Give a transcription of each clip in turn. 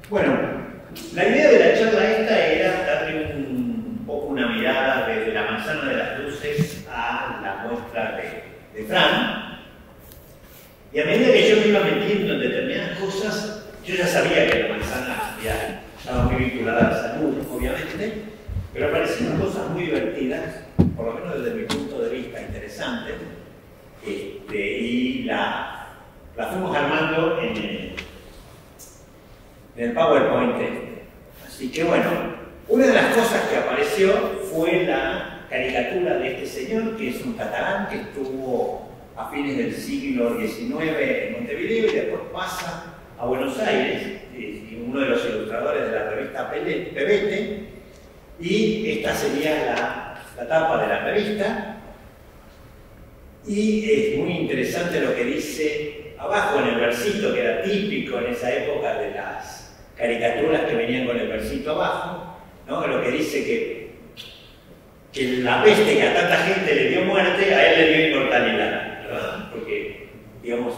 Bueno, la idea de la charla esta era darle un poco una mirada desde la manzana de las luces a la muestra de Fran. Y a medida que yo me iba metiendo en determinadas cosas, yo ya sabía que la manzana ya estaba muy vinculada a la salud, obviamente, pero aparecieron cosas muy divertidas, por lo menos desde mi punto de vista, interesantes, y la fuimos armando en el PowerPoint. Así que bueno, una de las cosas que apareció fue la caricatura de este señor, que es un catalán que estuvo a fines del siglo XIX en Montevideo y después pasa a Buenos Aires, uno de los ilustradores de la revista Pebete, y esta sería la tapa de la revista. Y es muy interesante lo que dice abajo en el versito, que era típico en esa época de las caricaturas que venían con el versito abajo, ¿no? Lo que dice que la peste que a tanta gente le dio muerte, a él le dio inmortalidad, ¿verdad? Porque, digamos,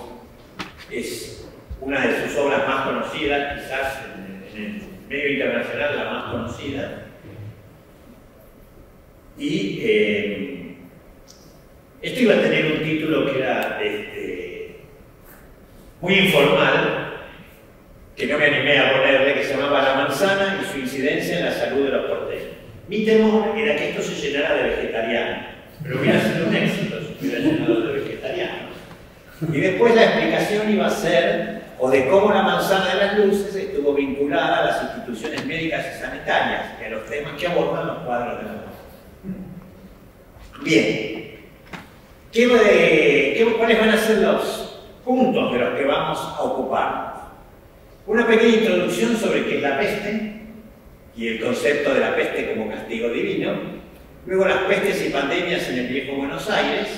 es una de sus obras más conocidas, quizás en el medio internacional la más conocida. Y esto iba a tener un título que era muy informal, que no me animé a ponerle, que se llamaba La manzana y su incidencia en la salud de los porteños. Mi temor era que esto se llenara de vegetarianos, pero hubiera sido un éxito si hubiera llenado de vegetarianos. Y después la explicación iba a ser, o de cómo la manzana de las luces estuvo vinculada a las instituciones médicas y sanitarias, y a los temas que abordan los cuadros de la muerte. Bien. ¿Cuáles van a ser los puntos de los que vamos a ocupar? Una pequeña introducción sobre qué es la peste y el concepto de la peste como castigo divino. Luego las pestes y pandemias en el viejo Buenos Aires.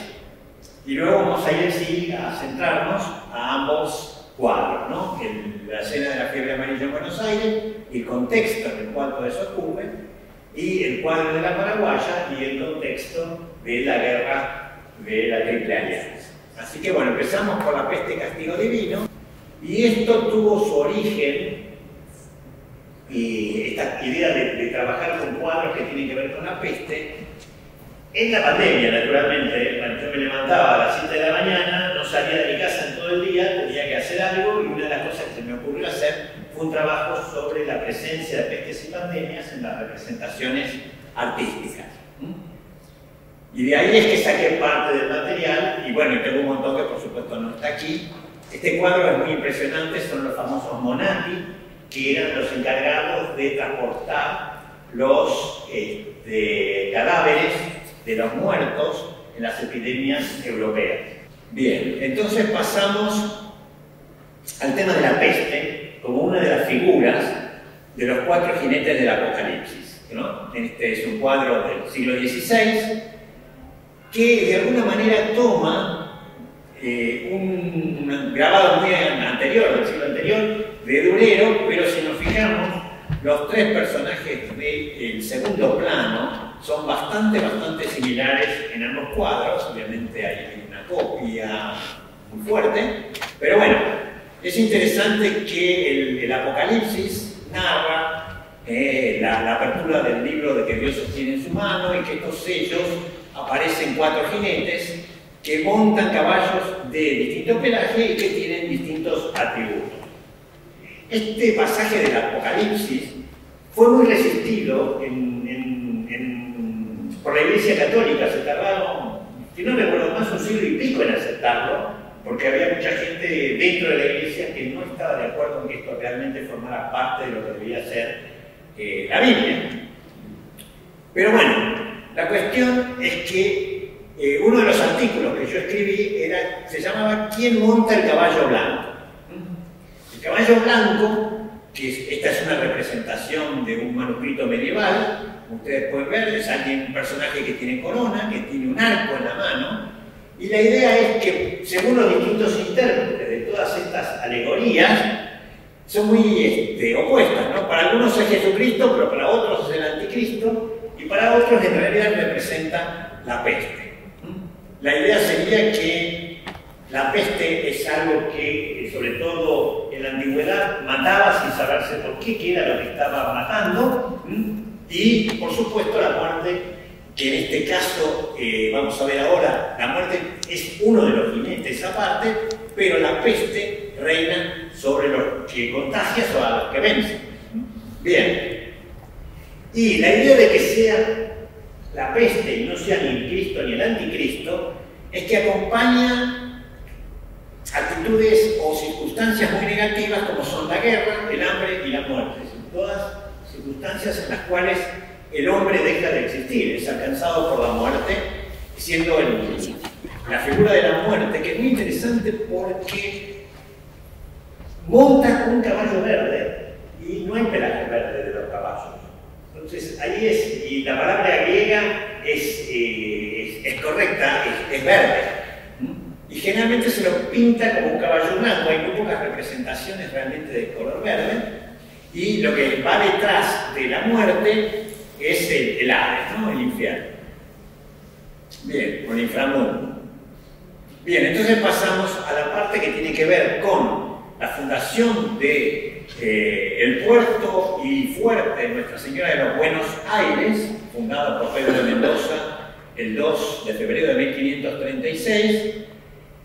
Y luego vamos a ir sí, a centrarnos a ambos cuadros, ¿no? La escena de la fiebre amarilla en Buenos Aires, el contexto en el cual todo eso ocurre, y el cuadro de la Paraguaya y el contexto de la guerra de la Triple Alianza. Así que bueno, empezamos por la peste castigo divino, y esto tuvo su origen, y esta idea de trabajar con cuadros que tienen que ver con la peste, en la pandemia, naturalmente. Bueno, yo me levantaba a las 7 de la mañana, no salía de mi casa en todo el día, tenía que hacer algo, y una de las cosas que se me ocurrió hacer fue un trabajo sobre la presencia de pestes y pandemias en las representaciones artísticas. Y de ahí es que saqué parte del material, y bueno, y tengo un montón que por supuesto no está aquí. Este cuadro es muy impresionante, son los famosos Monati, que eran los encargados de transportar los cadáveres de los muertos en las epidemias europeas. Bien, entonces pasamos al tema de la peste como una de las figuras de los 4 jinetes del Apocalipsis, ¿no? Este es un cuadro del siglo XVI, que de alguna manera toma un grabado muy anterior, del siglo anterior, de Durero, pero si nos fijamos, los 3 personajes del segundo plano son bastante similares en ambos cuadros. Obviamente hay una copia muy fuerte, pero bueno, es interesante que el Apocalipsis narra la apertura del libro de que Dios sostiene en su mano, y que estos sellos aparecen 4 jinetes que montan caballos de distinto pelaje y que tienen distintos atributos. Este pasaje del Apocalipsis fue muy resistido por la Iglesia Católica. Se tardaron, si no recuerdo más, un siglo y pico en aceptarlo, porque había mucha gente dentro de la Iglesia que no estaba de acuerdo en que esto realmente formara parte de lo que debía ser la Biblia. Pero bueno, la cuestión es que uno de los artículos que yo escribí se llamaba ¿Quién monta el caballo blanco? El caballo blanco, que esta es una representación de un manuscrito medieval, como ustedes pueden ver, es un personaje que tiene corona, que tiene un arco en la mano, y la idea es que, según los distintos intérpretes de todas estas alegorías, son muy opuestas, ¿no? Para algunos es Jesucristo, pero para otros es el anticristo, y para otros en realidad representa la peste. La idea sería que la peste es algo que, sobre todo en en la antigüedad mataba sin saberse por qué, qué era lo que estaba matando, y por supuesto la muerte, que en este caso, vamos a ver ahora, la muerte es uno de los jinetes aparte, pero la peste reina sobre los que contagian o a los que vencen. Bien, y la idea de que sea la peste y no sea ni el Cristo ni el anticristo es que acompaña actitudes o circunstancias muy negativas como son la guerra, el hambre y la muerte. Son todas circunstancias en las cuales el hombre deja de existir, es alcanzado por la muerte, siendo la figura de la muerte, que es muy interesante porque monta un caballo verde y no hay pelaje verde de los caballos. Entonces ahí es, y la palabra griega es correcta, es verde. Y generalmente se lo pinta como un caballo blanco, hay muy pocas representaciones realmente de color verde, y lo que va detrás de la muerte es el Hades, ¿no? El infierno. Bien, con el inframundo. Bien, entonces pasamos a la parte que tiene que ver con la fundación de el puerto y fuerte de Nuestra Señora de los Buenos Aires, fundado por Pedro de Mendoza el 2 de febrero de 1536,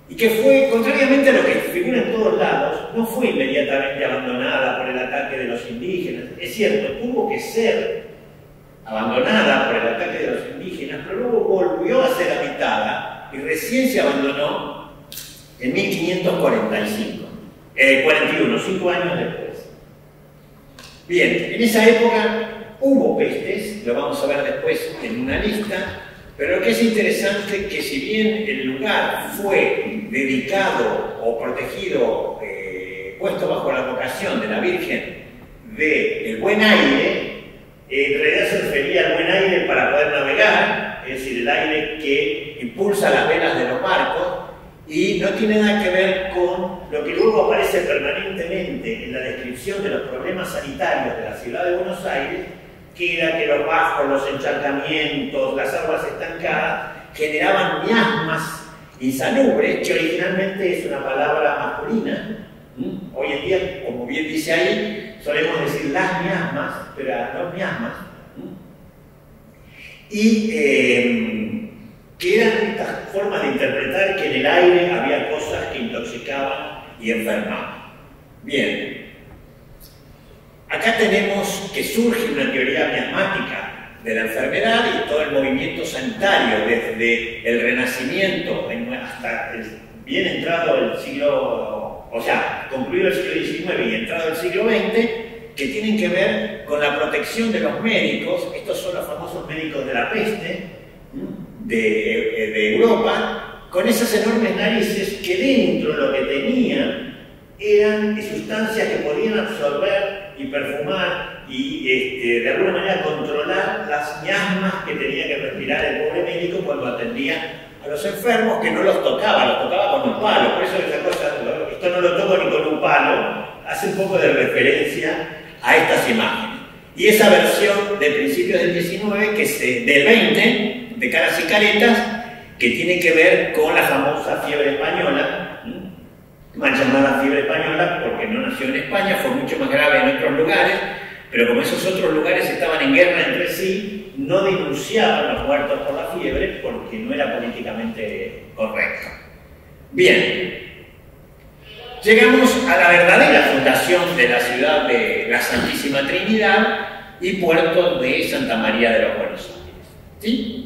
y que fue, contrariamente a lo que figura en todos lados, no fue inmediatamente abandonada por el ataque de los indígenas. Es cierto, tuvo que ser abandonada por el ataque de los indígenas, pero luego volvió a ser habitada y recién se abandonó en 1545, 41, 5 años después. Bien, en esa época hubo pestes, lo vamos a ver después en una lista, pero lo que es interesante es que si bien el lugar fue dedicado o protegido, puesto bajo la vocación de la Virgen del Buen Aire, en realidad se refería al buen aire para poder navegar, es decir, el aire que impulsa las velas de los barcos, y no tiene nada que ver con lo que luego aparece permanentemente en la descripción de los problemas sanitarios de la ciudad de Buenos Aires, que era que los bajos, los encharcamientos, las aguas estancadas generaban miasmas insalubres, que originalmente es una palabra masculina. Hoy en día, como bien dice ahí, solemos decir las miasmas, pero no miasmas. Y que eran estas formas de interpretar que en el aire había cosas que intoxicaban y enfermaban. Bien, acá tenemos que surge una teoría miasmática de la enfermedad y todo el movimiento sanitario desde el Renacimiento hasta bien entrado el siglo, o sea, concluido el siglo XIX y entrado el siglo XX, que tienen que ver con la protección de los médicos. Estos son los famosos médicos de la peste de Europa, con esas enormes narices que dentro lo que tenían eran sustancias que podían absorber y perfumar y de alguna manera controlar las miasmas que tenía que respirar el pobre médico cuando atendía a los enfermos, que no los tocaba con un palo. Por eso esa cosa, esto no lo toco ni con un palo, hace un poco de referencia a estas imágenes. Y esa versión de principios del 19, del 20, de Caras y Caretas, que tiene que ver con la famosa fiebre española, mal llamada fiebre española porque no nació en España, fue mucho más grave en otros lugares, pero como esos otros lugares estaban en guerra entre sí, no denunciaban los muertos por la fiebre porque no era políticamente correcto. Bien, llegamos a la verdadera fundación de la ciudad de la Santísima Trinidad y puerto de Santa María de los Buenos Aires. ¿Sí?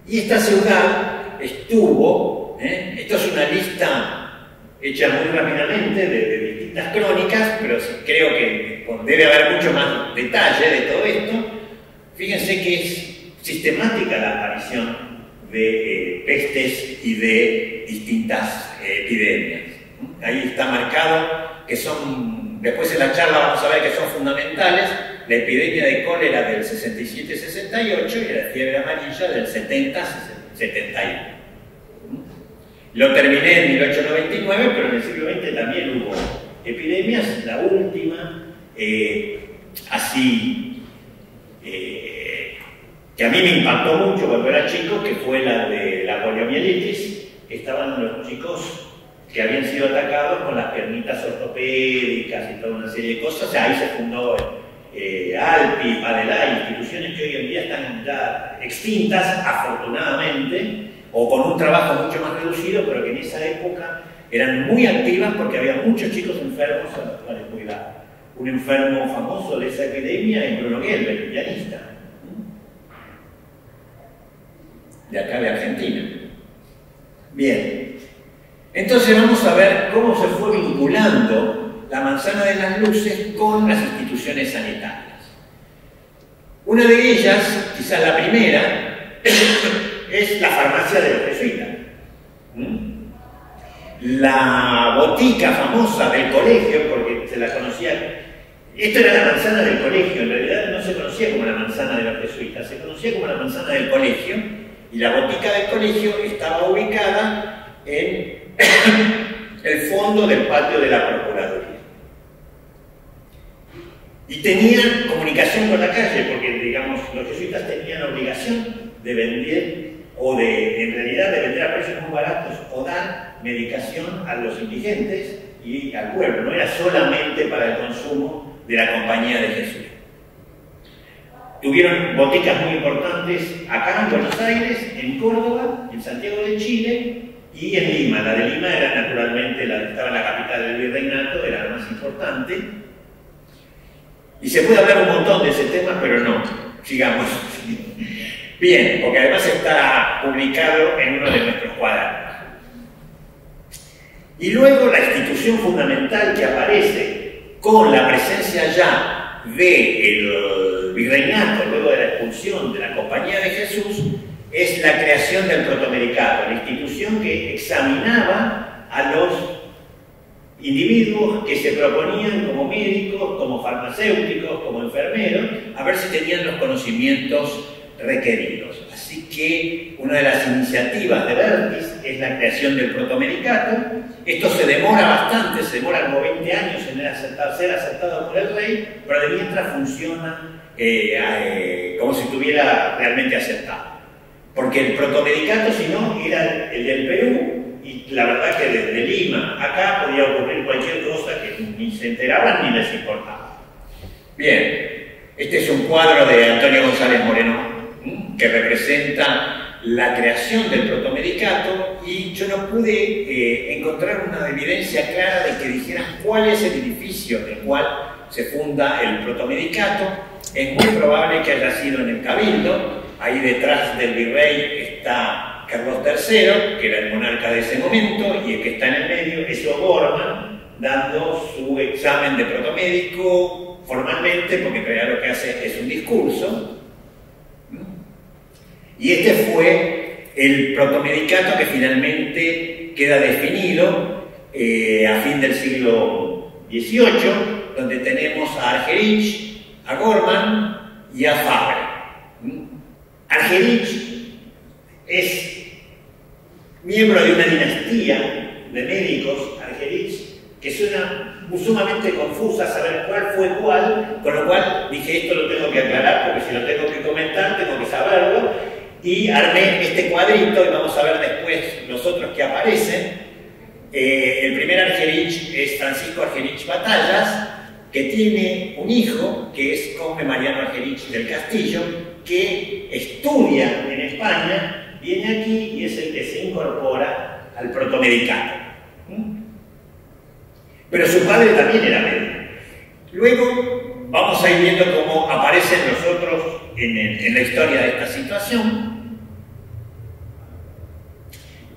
Y esta ciudad estuvo, esto es una lista hecha muy rápidamente de distintas crónicas, pero creo que debe haber mucho más detalle de todo esto. Fíjense que es sistemática la aparición de pestes y de distintas epidemias. Ahí está marcado que son, después en la charla vamos a ver que son fundamentales, la epidemia de cólera del 67-68 y la fiebre amarilla del 70-71. Lo terminé en 1899, pero en el siglo XX también hubo epidemias. La última, que a mí me impactó mucho cuando era chico, que fue la de la poliomielitis. Estaban los chicos que habían sido atacados con las piernitas ortopédicas y toda una serie de cosas. Ahí se fundó Alpi, Padelay, instituciones que hoy en día están ya extintas, afortunadamente, o con un trabajo mucho más reducido, pero que en esa época eran muy activas porque había muchos chicos enfermos a los cuales cuidar. Un enfermo famoso de esa epidemia es Bruno Gelber, el pianista, de acá de Argentina. Bien, entonces vamos a ver cómo se fue vinculando la Manzana de las Luces con las instituciones sanitarias. Una de ellas, quizás la primera, es la farmacia de los jesuitas. La botica famosa del colegio, porque se la conocía, esto era la manzana del colegio, en realidad no se conocía como la manzana de los jesuitas, se conocía como la manzana del colegio, y la botica del colegio estaba ubicada en el fondo del patio de la Procuraduría. Y tenían comunicación con la calle, porque, digamos, los jesuitas tenían la obligación de vender, o en realidad de vender a precios muy baratos, o dar medicación a los indigentes y al pueblo. No era solamente para el consumo de la Compañía de Jesús. Tuvieron boticas muy importantes acá en Buenos Aires, en Córdoba, en Santiago de Chile y en Lima. La de Lima era naturalmente la que estaba en la capital del virreinato, era la más importante. Y se puede hablar un montón de ese tema, pero no, sigamos. Bien, porque además está publicado en uno de nuestros cuadernos. Y luego la institución fundamental que aparece con la presencia ya del virreinato, luego de la expulsión de la Compañía de Jesús, es la creación del protomedicato, la institución que examinaba a los individuos que se proponían como médicos, como farmacéuticos, como enfermeros, a ver si tenían los conocimientos requeridos. Así que una de las iniciativas de Bertis es la creación del protomedicato. Esto se demora bastante, se demora como 20 años en ser aceptado por el rey, pero de mientras funciona como si estuviera realmente aceptado. Porque el protomedicato, si no, era el del Perú, y la verdad que desde Lima acá podía ocurrir cualquier cosa que ni se enteraban ni les importaba. Bien, este es un cuadro de Antonio González Moreno que representa la creación del protomedicato, y yo no pude encontrar una evidencia clara de que dijeran cuál es el edificio en el cual se funda el protomedicato. Es muy probable que haya sido en el Cabildo. Ahí detrás del virrey está Carlos III, que era el monarca de ese momento, y el que está en el medio es O'Gorman, dando su examen de protomédico formalmente, porque en realidad lo que hace es un discurso. Y este fue el protomedicato que finalmente queda definido a fin del siglo XVIII, donde tenemos a Argerich, a Gorman y a Fabre. Argerich es miembro de una dinastía de médicos, Argerich, que suena sumamente confusa saber cuál fue cuál, con lo cual dije, esto lo tengo que aclarar, porque si lo tengo que comentar, tengo que saberlo, y armé este cuadrito, y vamos a ver después los otros que aparecen. El primer Argerich es Francisco Argerich Batallas, que tiene un hijo, que es Conde Mariano Argerich del Castillo, que estudia en España, viene aquí y es el que se incorpora al protomedicato. Pero su padre también era médico. Luego vamos a ir viendo cómo aparecen los otros en la historia de esta situación.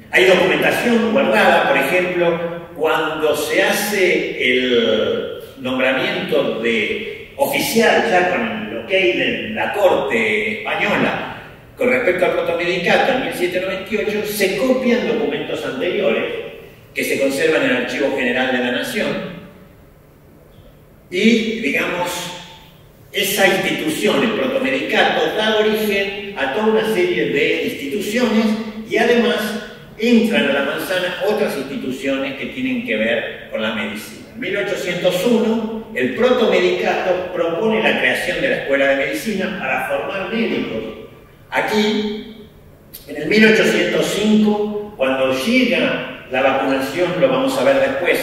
Hay documentación guardada, por ejemplo, cuando se hace el nombramiento de oficial, ya con el ok de la Corte Española, con respecto al protomedicato en 1798, se copian documentos anteriores que se conservan en el Archivo General de la Nación, y, digamos, esa institución, el protomedicato, da origen a toda una serie de instituciones, y además entran a la manzana otras instituciones que tienen que ver con la medicina. En 1801, el protomedicato propone la creación de la Escuela de Medicina para formar médicos. Aquí, en el 1805, cuando llega la vacunación, lo vamos a ver después,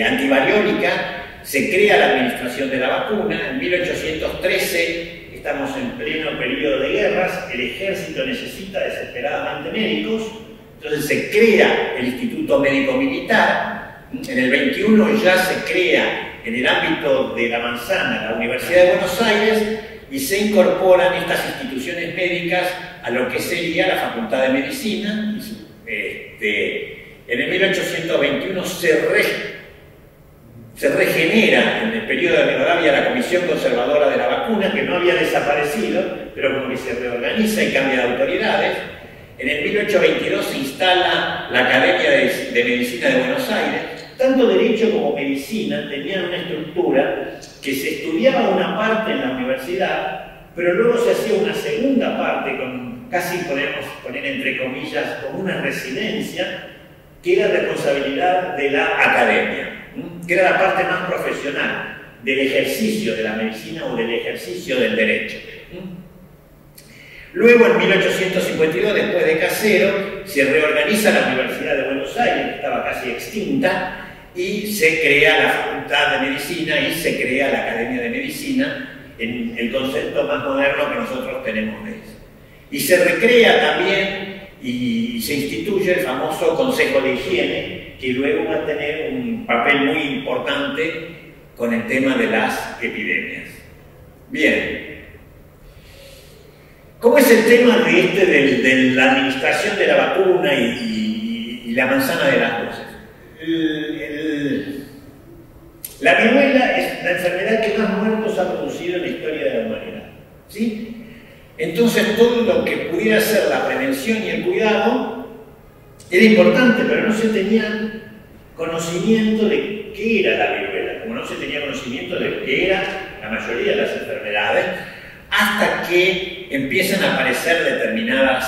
antivariólica, se crea la administración de la vacuna. En 1813 estamos en pleno periodo de guerras, el ejército necesita desesperadamente médicos, entonces se crea el Instituto Médico Militar. En el 21 ya se crea en el ámbito de la Manzana la Universidad de Buenos Aires y se incorporan estas instituciones médicas a lo que sería la Facultad de Medicina. En el 1821 se regenera en el periodo de Rivadavia la Comisión Conservadora de la Vacuna, que no había desaparecido, pero como que se reorganiza y cambia de autoridades. En el 1822 se instala la Academia de Medicina de Buenos Aires. Tanto Derecho como Medicina tenían una estructura que se estudiaba una parte en la universidad, pero luego se hacía una segunda parte, con casi podemos poner entre comillas, como una residencia, que era responsabilidad de la academia, que era la parte más profesional del ejercicio de la medicina o del ejercicio del derecho. Luego, en 1852, después de Casero, se reorganiza la Universidad de Buenos Aires, que estaba casi extinta, y se crea la Facultad de Medicina y se crea la Academia de Medicina, en el concepto más moderno que nosotros tenemos de eso. Y se recrea también y se instituye el famoso Consejo de Higiene, que luego va a tener un papel muy importante con el tema de las epidemias. Bien, ¿cómo es el tema de la administración de la vacuna y la manzana de las dosis? La viruela es la enfermedad que más muertos ha producido en la historia de la humanidad, ¿sí? Entonces, todo lo que pudiera ser la prevención y el cuidado era importante, pero no se tenía conocimiento de qué era la viruela, como no se tenía conocimiento de qué era la mayoría de las enfermedades, hasta que empiezan a aparecer determinados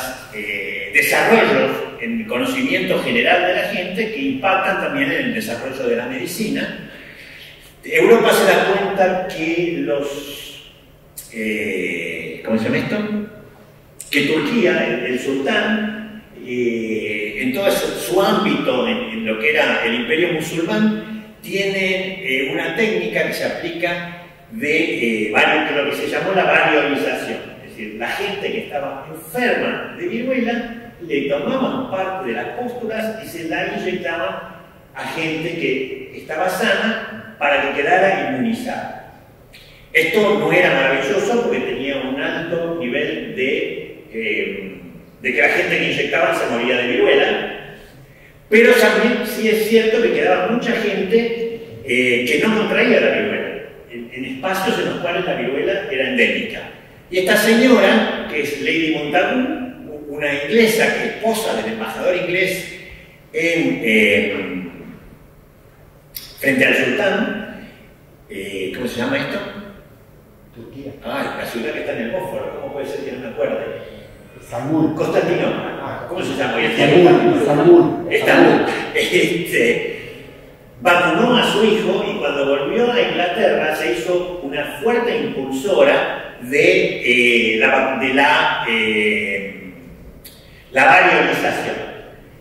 desarrollos en el conocimiento general de la gente que impactan también en el desarrollo de la medicina. Europa se da cuenta que ¿cómo se llama esto? Que Turquía, el sultán, en todo su ámbito, en lo que era el imperio musulmán, tiene una técnica que se aplica de lo que se llamó la variolización. Es decir, la gente que estaba enferma de viruela le tomaban parte de las pústulas y se la inyectaban a gente que estaba sana para que quedara inmunizada. Esto no era maravilloso porque tenía un alto nivel de que la gente que inyectaban se moría de viruela, pero también sí es cierto que quedaba mucha gente que no contraía la viruela, en espacios en los cuales la viruela era endémica. Y esta señora, que es Lady Montagu, una inglesa que es esposa del embajador inglés frente al sultán, ¿cómo se llama esto? Turquía. Ay, la ciudad que está en el Bósforo, ¿cómo puede ser que no me acuerde? Estambul. Constantinopla. ¿Cómo se llama? Estambul. Vacunó a su hijo y cuando volvió a Inglaterra se hizo una fuerte impulsora de la variolización.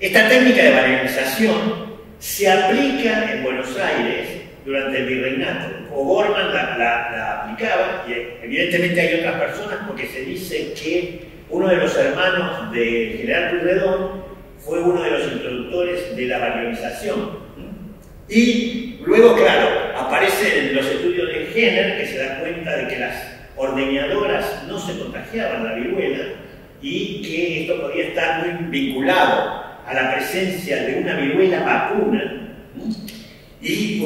Esta técnica de variolización se aplica en Buenos Aires durante el virreinato. O'Gorman la aplicaba y evidentemente hay otras personas porque se dice que uno de los hermanos de General Pueyrredón fue uno de los introductores de la variolización. Y luego, claro, aparecen los estudios de Jenner que se da cuenta de que las ordeñadoras no se contagiaban la viruela y que esto podía estar muy vinculado a la presencia de una viruela vacuna, y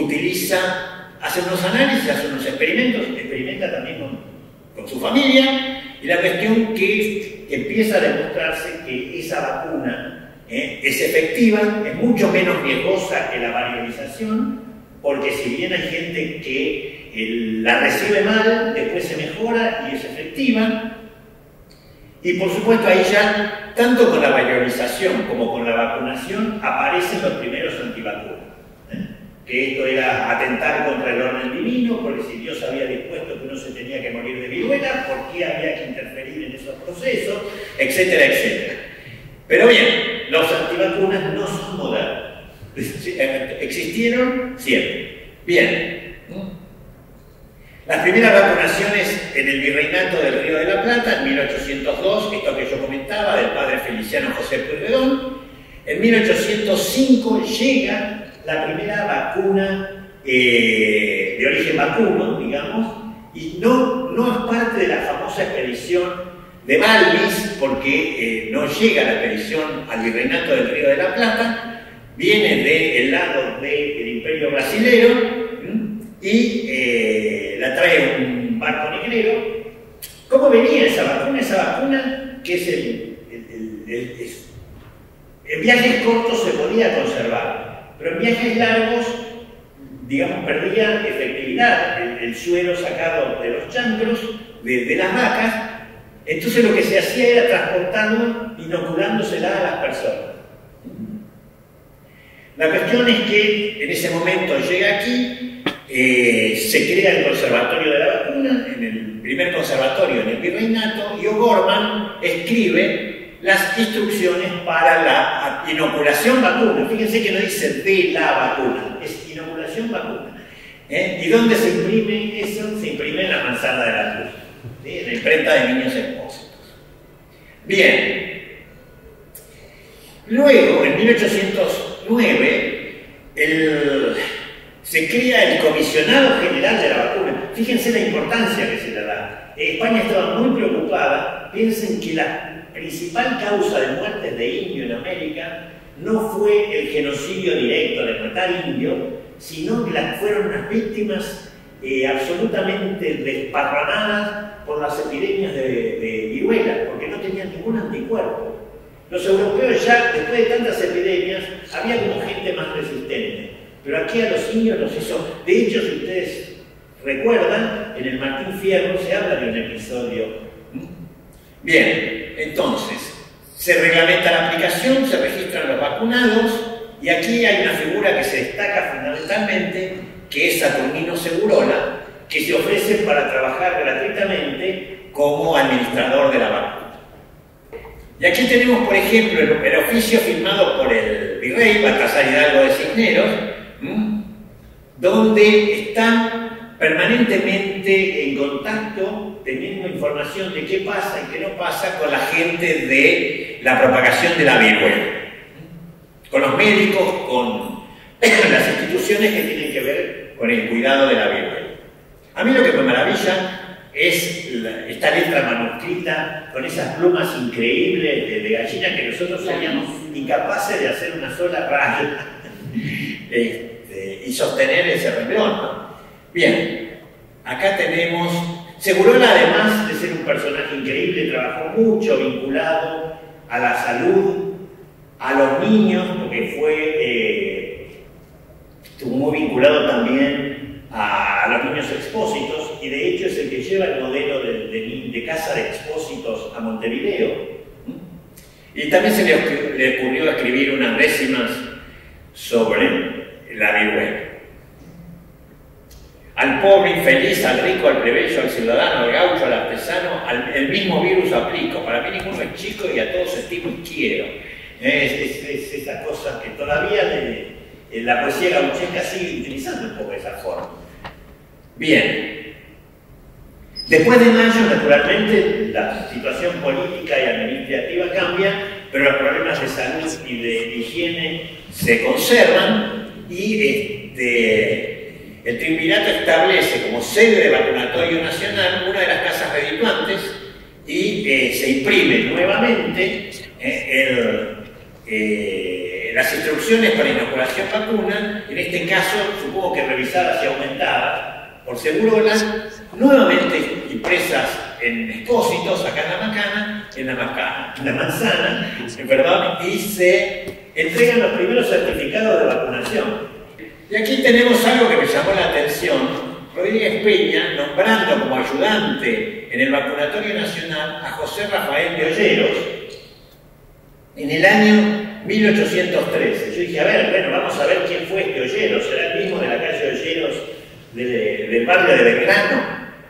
hace unos análisis, hace unos experimentos, experimenta también con su familia, y la cuestión que empieza a demostrarse que esa vacuna es efectiva, es mucho menos riesgosa que la variolización, porque si bien hay gente que la recibe mal, después se mejora y es efectiva. Y por supuesto ahí ya, tanto con la variolización como con la vacunación, aparecen los primeros antivacunas. Que esto era atentar contra el orden divino, porque si Dios había dispuesto que uno se tenía que morir de viruela, ¿por qué había que interferir en esos procesos? Etcétera, etcétera. Pero bien, los antivacunas no son modernos. Existieron siempre. Bien. Las primeras vacunaciones en el Virreinato del Río de la Plata, en 1802, esto que yo comentaba, del padre Feliciano José Pueyrredón. En 1805 llega la primera vacuna de origen vacuno, digamos, y no es parte de la famosa expedición de Balmis, porque no llega la expedición al Virreinato del Río de la Plata, viene del lado del Imperio Brasilero y la trae un barco negrero. ¿Cómo venía esa vacuna? Esa vacuna, que es en viajes cortos se podía conservar, pero en viajes largos, digamos, perdía efectividad el suero sacado de los chancros, de las vacas. Entonces lo que se hacía era transportarlo, inoculándosela a las personas. La cuestión es que en ese momento llega aquí, se crea el Conservatorio de la Vacuna, en el primer conservatorio en el Virreinato, y O'Gorman escribe las instrucciones para la inoculación vacuna. Fíjense que no dice de la vacuna, es inoculación vacuna. ¿Y dónde se imprime eso? Se imprime en la Manzana de la Cruz, ¿sí? En la imprenta de Niños Expósitos. Bien. Luego, en 1809, se crea el Comisionado General de la Vacuna. Fíjense la importancia que se le da. España estaba muy preocupada. Piensen que la principal causa de muertes de indio en América no fue el genocidio directo de matar indios, sino que fueron unas víctimas absolutamente desparramadas por las epidemias de viruela, porque no tenían ningún anticuerpo. Los europeos ya, después de tantas epidemias, había como gente más resistente, pero aquí a los indios los hizo. De hecho, si ustedes recuerdan, en el Martín Fierro se habla de un episodio. Bien, entonces, se reglamenta la aplicación, se registran los vacunados, y aquí hay una figura que se destaca fundamentalmente, que es Saturnino Segurola, que se ofrece para trabajar gratuitamente como administrador de la vacuna. Y aquí tenemos, por ejemplo, el oficio firmado por el virrey Baltasar Hidalgo de Cisneros, donde están permanentemente en contacto, teniendo información de qué pasa y qué no pasa con la gente de la propagación de la viruela, con los médicos, con las instituciones que tienen que ver con el cuidado de la viruela. A mí lo que me maravilla es esta letra manuscrita con esas plumas increíbles de gallina que nosotros seríamos incapaces de hacer una sola raya y sostener ese renglón, ¿no? Bien, acá tenemos Segurola, además de ser un personaje increíble, trabajó mucho vinculado a la salud, a los niños, porque estuvo muy vinculado también a los niños expósitos, y de hecho es el que lleva el modelo de casa de expósitos a Montevideo. Y también se le ocurrió escribir unas décimas sobre la viruela. Al pobre infeliz, al rico, al plebeyo, al ciudadano, al gaucho, al artesano, el mismo virus aplico. Para mí ninguno es chico y a todos estimo y quiero. Es esa cosa que todavía la poesía gauchesca sigue utilizando un poco esa forma. Bien. Después de mayo, naturalmente, la situación política y administrativa cambia, pero los problemas de salud y de higiene se conservan y el triunvirato establece como sede de vacunatorio nacional una de las casas redituantes y se imprime nuevamente las instrucciones para inoculación vacuna, en este caso supongo que revisadas y aumentadas por Segurola, nuevamente impresas en expósitos, acá en la manzana, perdón, y se entregan los primeros certificados de vacunación. Y aquí tenemos algo que me llamó la atención. Rodríguez Peña, nombrando como ayudante en el vacunatorio nacional a José Rafael de Olleros en el año 1813. Yo dije, a ver, bueno, vamos a ver quién fue este Olleros. ¿Será el mismo de la calle Olleros del barrio de Belgrano?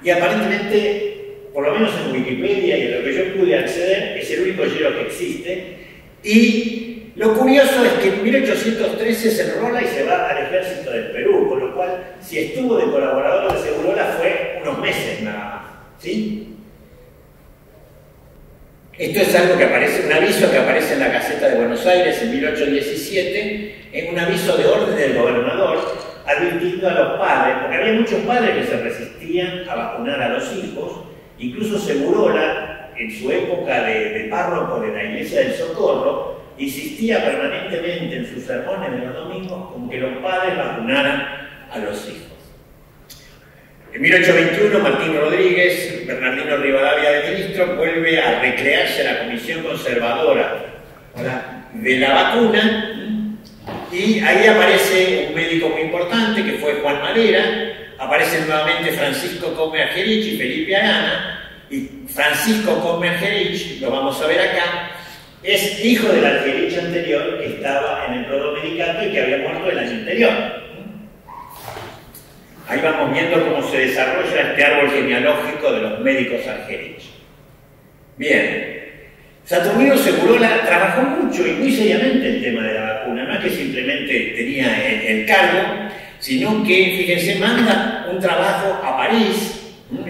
Y aparentemente, por lo menos en Wikipedia y en lo que yo pude acceder, es el único Olleros que existe. Y Lo curioso es que en 1813 se enrola y se va al ejército del Perú, con lo cual, si estuvo de colaborador de Segurola fue unos meses nada más, ¿sí? Esto es algo que aparece, un aviso que aparece en la Gaceta de Buenos Aires en 1817, es un aviso de orden del gobernador advirtiendo a los padres, porque había muchos padres que se resistían a vacunar a los hijos, incluso Segurola, en su época de párroco de la Iglesia del Socorro, insistía permanentemente en sus sermones de los domingos con que los padres vacunaran a los hijos. En 1821, Martín Rodríguez, Bernardino Rivadavia de ministro, vuelve a recrearse la comisión conservadora de la vacuna, y ahí aparece un médico muy importante que fue Juan Madera, aparecen nuevamente Francisco Come Argerich y Felipe Arana, y Francisco Come Argerich, lo vamos a ver acá, es hijo del Argerich anterior que estaba en el Prodomedicato y que había muerto el año anterior. Ahí vamos viendo cómo se desarrolla este árbol genealógico de los médicos Argerich. Bien, Saturnino Segurola trabajó mucho y muy seriamente el tema de la vacuna, no es que simplemente tenía el cargo, sino que, fíjense, manda un trabajo a París,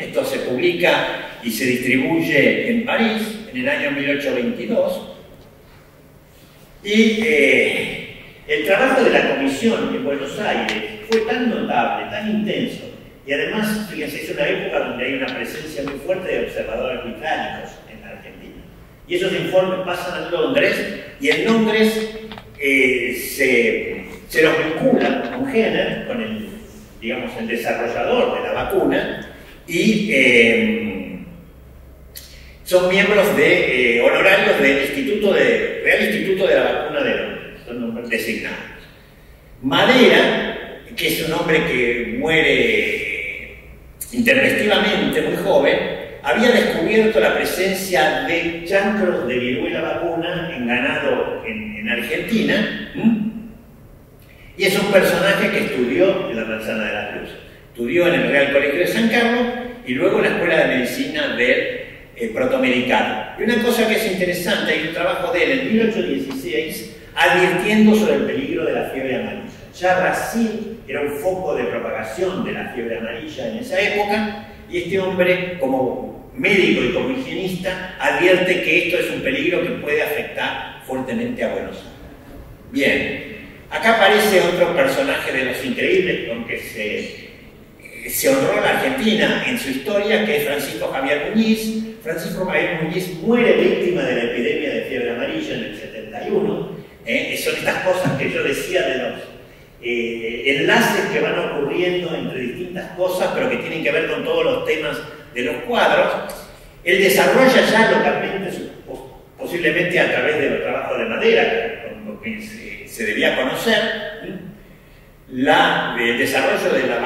esto se publica y se distribuye en París en el año 1822, y el trabajo de la comisión en Buenos Aires fue tan notable, tan intenso, y además, fíjense, es una época donde hay una presencia muy fuerte de observadores británicos en la Argentina. Y esos informes pasan a Londres, y en Londres se los vincula con Jenner, con el, digamos, el desarrollador de la vacuna, y son miembros honorarios del Real Instituto de la Vacuna de Londres, son nombres designados. Madera, que es un hombre que muere intempestivamente, muy joven, había descubierto la presencia de chancros de viruela vacuna en ganado en Argentina, y es un personaje que estudió en la Manzana de la Cruz, estudió en el Real Colegio de San Carlos y luego en la Escuela de Medicina del Protomedicato. Y una cosa que es interesante, hay un trabajo de él en 1816 advirtiendo sobre el peligro de la fiebre amarilla. Ya Brasil era un foco de propagación de la fiebre amarilla en esa época, y este hombre, como médico y como higienista, advierte que esto es un peligro que puede afectar fuertemente a Buenos Aires. Bien, acá aparece otro personaje de los increíbles con que se honró la Argentina en su historia, que es Francisco Javier Muñiz. Francisco Javier Muñiz muere víctima de la epidemia de fiebre amarilla en el 71. Son estas cosas que yo decía de los enlaces que van ocurriendo entre distintas cosas, pero que tienen que ver con todos los temas de los cuadros. Él desarrolla ya localmente, posiblemente a través de los trabajos de Madera, con lo que se debía conocer, el desarrollo de la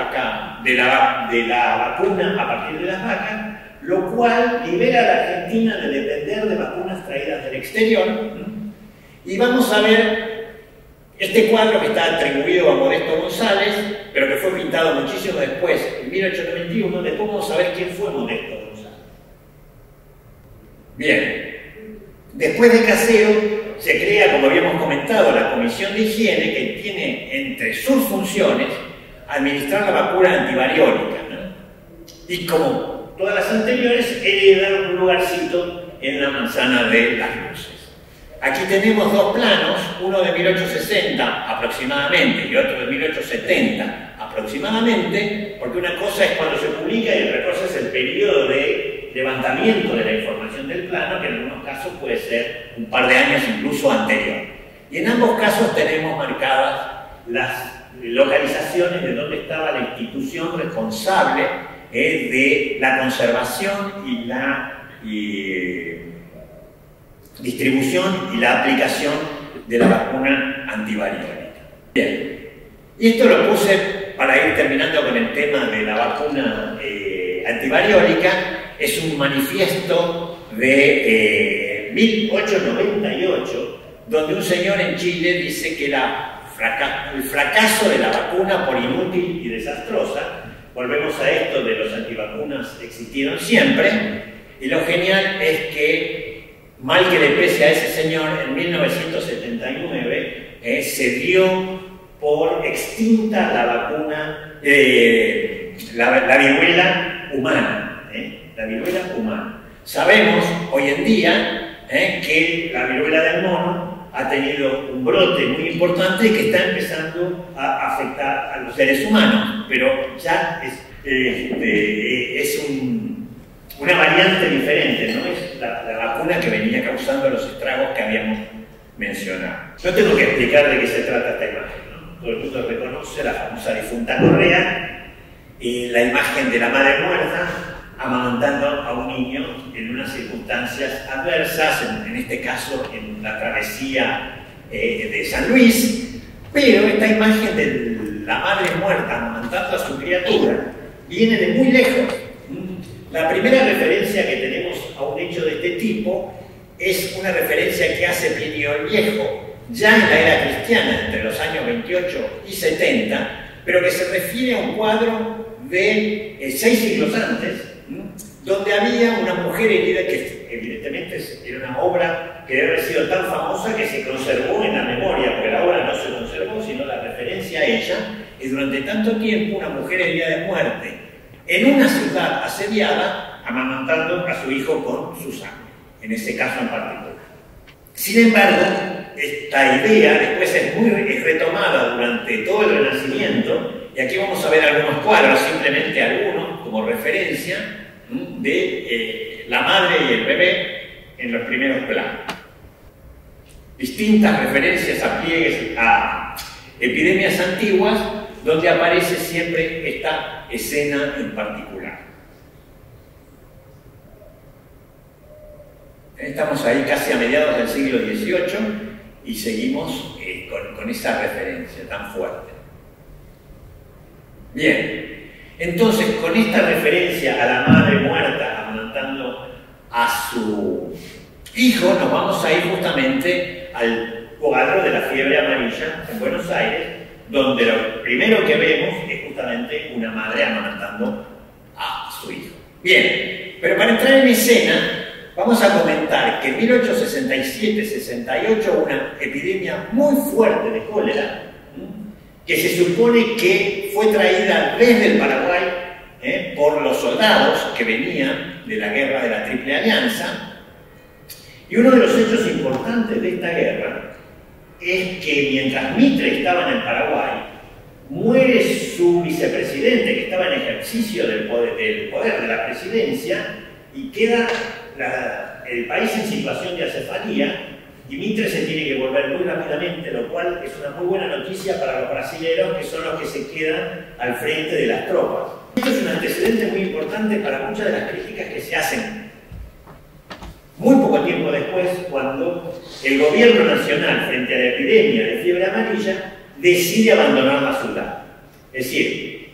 vacuna a partir de las vacas, lo cual libera a la Argentina de depender de vacunas traídas del exterior. Y vamos a ver este cuadro que está atribuido a Modesto González, pero que fue pintado muchísimo después, en 1891. Después vamos a ver quién fue Modesto González. Bien, después de Casero se crea, como habíamos comentado, la Comisión de Higiene, que tiene entre sus funciones administrar la vacuna antivariólica, ¿no? Y como todas las anteriores, hereda un lugarcito en la Manzana de las Luces. Aquí tenemos dos planos, uno de 1860 aproximadamente y otro de 1870 aproximadamente, porque una cosa es cuando se publica y otra cosa es el periodo de levantamiento de la información del plano, que en algunos casos puede ser un par de años incluso anterior. Y en ambos casos tenemos marcadas las localizaciones de donde estaba la institución responsable de la conservación y la distribución y la aplicación de la vacuna antivariólica. Bien, y esto lo puse para ir terminando con el tema de la vacuna antivariólica. Es un manifiesto de 1898, donde un señor en Chile dice que el fracaso de la vacuna por inútil y desastrosa, volvemos a esto de los antivacunas existieron siempre, y lo genial es que mal que le pese a ese señor, en 1979 se dio por extinta la vacuna, la viruela humana. La viruela humana. Sabemos hoy en día que la viruela del mono ha tenido un brote muy importante y que está empezando a afectar a los seres humanos, pero ya es una variante diferente, no es la vacuna que venía causando los estragos que habíamos mencionado. No tengo que explicar de qué se trata esta imagen, ¿no? Todo el mundo reconoce la famosa difunta Correa y la imagen de la madre muerta amamantando a un niño en unas circunstancias adversas, en este caso en la travesía de San Luis, pero esta imagen de la madre muerta amamantando a su criatura viene de muy lejos. La primera referencia que tenemos a un hecho de este tipo es una referencia que hace Plinio el Viejo, ya en la era cristiana, entre los años 28 y 70, pero que se refiere a un cuadro de 6 siglos antes, donde había una mujer herida que evidentemente era una obra que debe haber sido tan famosa que se conservó en la memoria, porque la obra no se conservó, sino la referencia a ella, y durante tanto tiempo una mujer herida de muerte en una ciudad asediada, amamantando a su hijo con su sangre, en ese caso en particular. Sin embargo, esta idea después es retomada durante todo el Renacimiento, y aquí vamos a ver algunos cuadros, simplemente algunos, como referencia, de la madre y el bebé en los primeros planos. Distintas referencias a pliegues, a epidemias antiguas, donde aparece siempre esta escena en particular. Estamos ahí casi a mediados del siglo XVIII y seguimos con esa referencia tan fuerte. Bien. Entonces, con esta referencia a la madre muerta amamantando a su hijo, nos vamos a ir justamente al cuadro de la fiebre amarilla en Buenos Aires, donde lo primero que vemos es justamente una madre amamantando a su hijo. Bien, pero para entrar en escena, vamos a comentar que en 1867-68 hubo una epidemia muy fuerte de cólera, que se supone que fue traída desde el Paraguay por los soldados que venían de la guerra de la Triple Alianza. Y uno de los hechos importantes de esta guerra es que mientras Mitre estaba en el Paraguay, muere su vicepresidente, que estaba en ejercicio del poder de la presidencia, y queda el país en situación de acefalía, y Mitre se tiene que volver muy rápidamente, lo cual es una muy buena noticia para los brasileños, que son los que se quedan al frente de las tropas. Esto es un antecedente muy importante para muchas de las críticas que se hacen muy poco tiempo después, cuando el gobierno nacional, frente a la epidemia de fiebre amarilla, decide abandonar la ciudad. Es decir,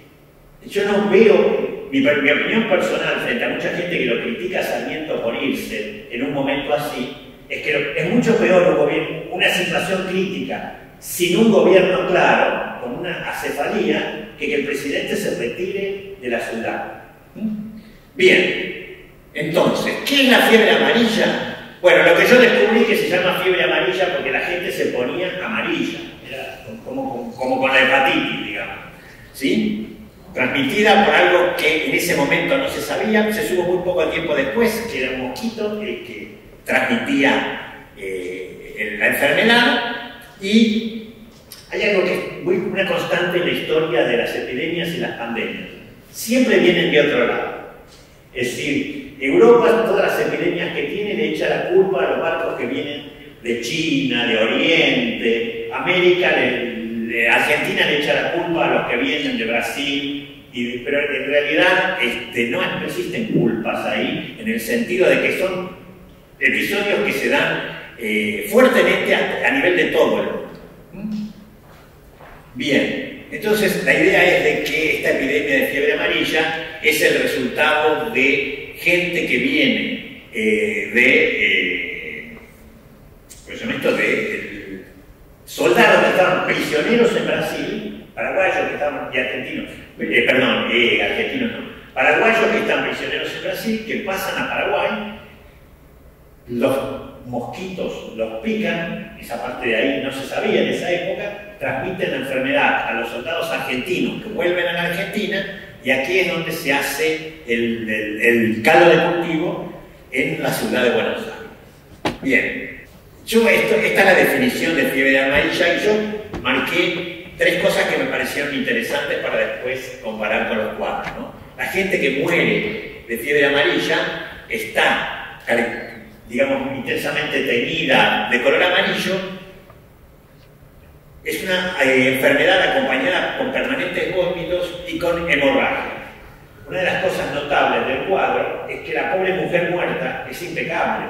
yo no veo, mi opinión personal frente a mucha gente que lo critica a Sarmiento por irse en un momento así, es que es mucho peor una situación crítica sin un gobierno claro, con una acefalía, que el presidente se retire de la ciudad. Bien, entonces, ¿qué es la fiebre amarilla? Bueno, lo que yo descubrí que se llama fiebre amarilla porque la gente se ponía amarilla, era como con la hepatitis, digamos, ¿sí? Transmitida por algo que en ese momento no se sabía, se supo muy poco tiempo después, que era un mosquito que transmitía la enfermedad. Y hay algo que es una constante en la historia de las epidemias y las pandemias. Siempre vienen de otro lado. Es decir, Europa, todas las epidemias que tiene, le echa la culpa a los barcos que vienen de China, de Oriente. América, Argentina le echa la culpa a los que vienen de Brasil. Pero en realidad no existen culpas ahí, en el sentido de que son episodios que se dan fuertemente a nivel de todo el mundo. Bien, entonces la idea es de que esta epidemia de fiebre amarilla es el resultado de gente que viene de soldados que estaban prisioneros en Brasil, paraguayos que estaban, y argentinos, argentinos no, paraguayos que están prisioneros en Brasil, que pasan a Paraguay los mosquitos los pican, esa parte de ahí no se sabía en esa época, transmiten la enfermedad a los soldados argentinos que vuelven a la Argentina, y aquí es donde se hace el caldo de cultivo en la ciudad de Buenos Aires. Bien, esta es la definición de fiebre amarilla, y yo marqué 3 cosas que me parecieron interesantes para después comparar con los cuadros, ¿no? La gente que muere de fiebre amarilla está, digamos, intensamente teñida de color amarillo. Es una enfermedad acompañada con permanentes vómitos y con hemorragia. Una de las cosas notables del cuadro es que la pobre mujer muerta es impecable,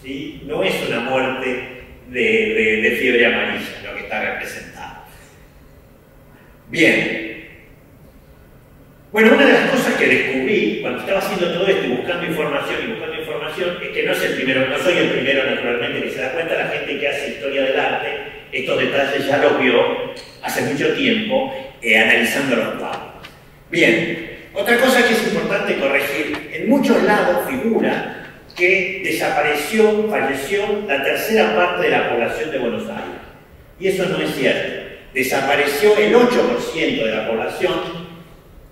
¿sí? No es una muerte de fiebre amarilla lo que está representado. Bien. Bueno, una de las cosas que descubrí cuando estaba haciendo todo esto y buscando información es que no soy el primero naturalmente que se da cuenta. La gente que hace historia del arte estos detalles ya los vio hace mucho tiempo analizando los cuadros. Bien, otra cosa que es importante corregir: en muchos lados figura que falleció la tercera parte de la población de Buenos Aires, y eso no es cierto. Desapareció el 8% de la población,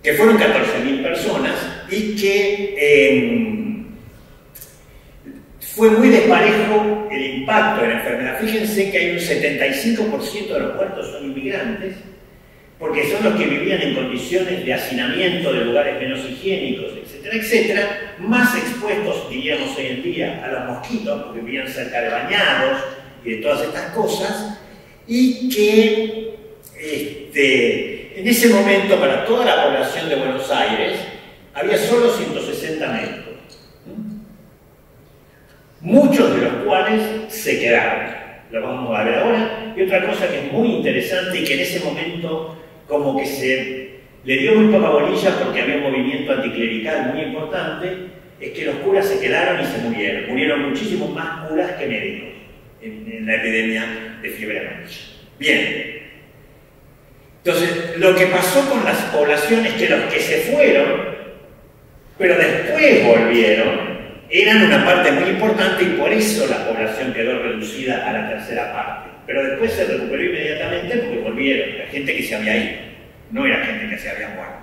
que fueron 14.000 personas, y que fue muy desparejo el impacto de la enfermedad. Fíjense que hay un 75% de los muertos son inmigrantes, porque son los que vivían en condiciones de hacinamiento, de lugares menos higiénicos, etcétera, etcétera, más expuestos, diríamos hoy en día, a los mosquitos, porque vivían cerca de bañados y de todas estas cosas, y que en ese momento, para toda la población de Buenos Aires, había solo 160 médicos, muchos de los cuales se quedaron. Lo vamos a ver ahora. Y otra cosa que es muy interesante y que en ese momento como que se le dio muy poca bolilla porque había un movimiento anticlerical muy importante, es que los curas se quedaron y se murieron. Murieron muchísimos más curas que médicos en la epidemia de fiebre amarilla. Bien. Entonces, lo que pasó con las poblaciones es que los que se fueron, pero después volvieron, eran una parte muy importante, y por eso la población quedó reducida a la tercera parte. Pero después se recuperó inmediatamente porque volvieron, la gente que se había ido, no era gente que se había muerto.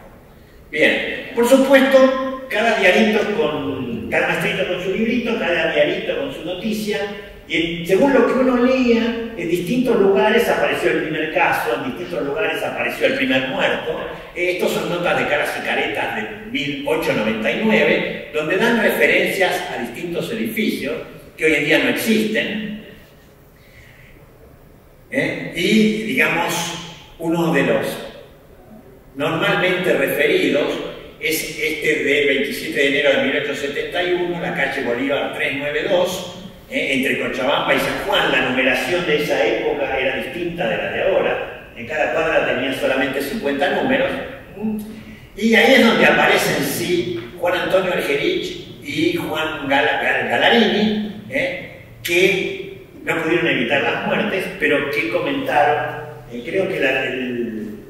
Bien, por supuesto, cada maestrito con su librito, cada diarito con su noticia, y según lo que uno leía, en distintos lugares apareció el primer caso, en distintos lugares apareció el primer muerto. Estos son notas de caras y caretas de 1899, donde dan referencias a distintos edificios que hoy en día no existen. Y, digamos, uno de los normalmente referidos es este del 27 de enero de 1871, la calle Bolívar 392, entre Cochabamba y San Juan. La numeración de esa época era distinta de la de ahora. En cada cuadra tenía solamente 50 números. Y ahí es donde aparecen sí Juan Antonio Algerich y Juan Galarini, que no pudieron evitar las muertes, pero que comentaron, creo que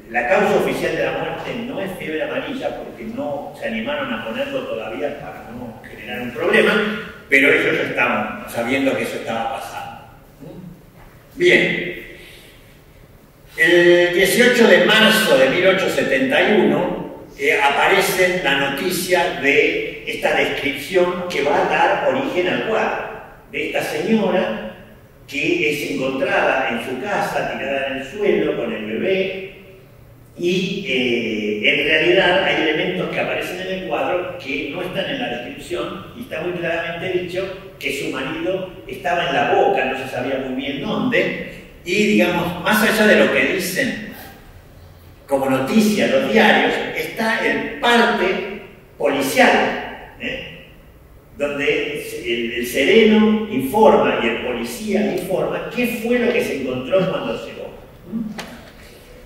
la causa oficial de la muerte no es fiebre amarilla, porque no se animaron a ponerlo todavía para no generar un problema, pero ellos ya estaban sabiendo que eso estaba pasando. Bien, el 18 de marzo de 1871 aparece la noticia de esta descripción que va a dar origen al cuadro, de esta señora que es encontrada en su casa, tirada en el suelo, con el bebé, y en realidad hay elementos que aparecen en el cuadro que no están en la descripción, y está muy claramente dicho que su marido estaba en la boca, no se sabía muy bien dónde, y digamos, más allá de lo que dicen como noticia los diarios, está el parte policial, donde el sereno informa y el policía informa qué fue lo que se encontró cuando llegó.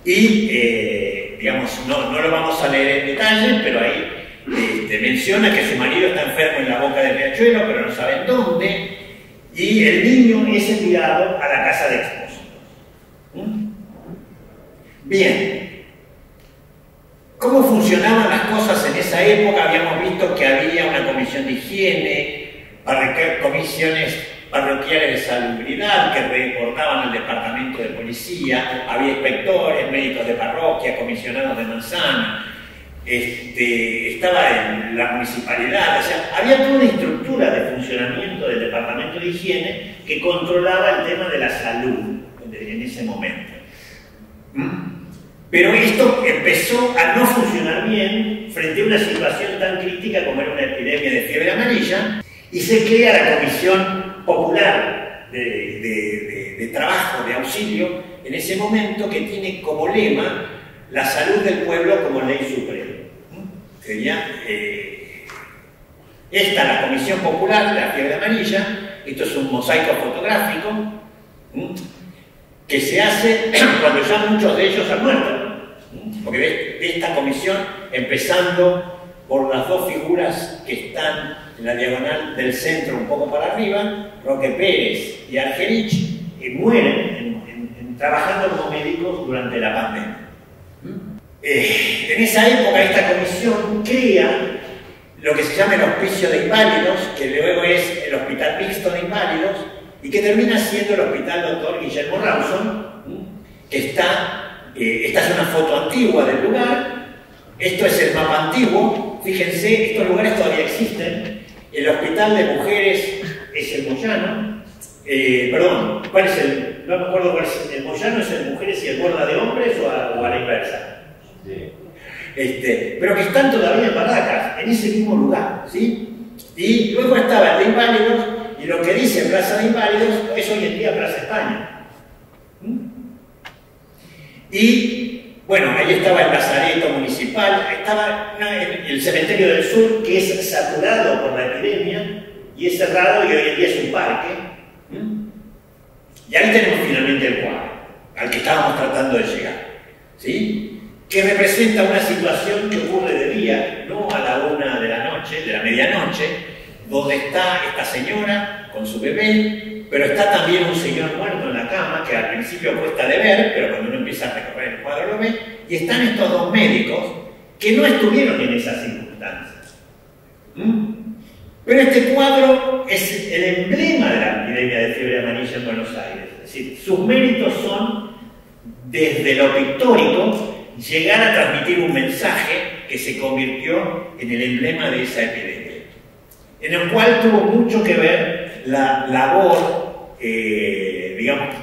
Y, digamos, no lo vamos a leer en detalle, pero ahí menciona que su marido está enfermo en la boca del riachuelo, pero no saben dónde, y el niño es enviado a la casa de Expósitos. Bien. ¿Cómo funcionaban las cosas en esa época? Habíamos visto que había una comisión de higiene, comisiones parroquiales de salubridad que reportaban al departamento de policía, había inspectores, médicos de parroquia, comisionados de manzana, estaba en la municipalidad, o sea, había toda una estructura de funcionamiento del departamento de higiene que controlaba el tema de la salud en ese momento. Pero esto empezó a no funcionar bien frente a una situación tan crítica como era una epidemia de fiebre amarilla, y se crea la Comisión Popular de Trabajo, de Auxilio, en ese momento, que tiene como lema la salud del pueblo como ley suprema. Sería esta la Comisión Popular de la fiebre amarilla. Esto es un mosaico fotográfico que se hace cuando ya muchos de ellos han muerto, porque ves esta comisión empezando por las dos figuras que están en la diagonal del centro un poco para arriba, Roque Pérez y Argerich, que mueren trabajando como médicos durante la pandemia. En esa época esta comisión crea lo que se llama el Hospicio de Inválidos, que luego es el Hospital Mixto de Inválidos, y que termina siendo el Hospital Dr. Guillermo Rawson, que esta es una foto antigua del lugar. Esto es el mapa antiguo. Fíjense, estos lugares todavía existen. El Hospital de Mujeres es el Moyano. Perdón, ¿cuál es el? No me acuerdo cuál es. ¿El Moyano es el Mujeres y el Borda de Hombres o a la inversa? Sí. Pero que están todavía en Barracas, en ese mismo lugar, ¿sí? Y luego estaba el de Inválidos, y lo que dice Plaza de Inválidos es hoy en día Plaza España. Y bueno, ahí estaba el lazareto municipal, estaba el cementerio del sur, que es saturado por la epidemia y es cerrado, y hoy en día es un parque. Y ahí tenemos finalmente el cuadro al que estábamos tratando de llegar, ¿sí? Que representa una situación que ocurre de día, no a la 1 de la noche, de la medianoche, donde está esta señora con su bebé, pero está también un señor muerto en la cama, que al principio cuesta de ver, pero cuando uno empieza a recorrer el cuadro lo ve, y están estos dos médicos que no estuvieron en esas circunstancias. Pero este cuadro es el emblema de la epidemia de fiebre amarilla en Buenos Aires. Es decir, sus méritos son, desde lo pictórico, llegar a transmitir un mensaje que se convirtió en el emblema de esa epidemia, en el cual tuvo mucho que ver la labor, digamos,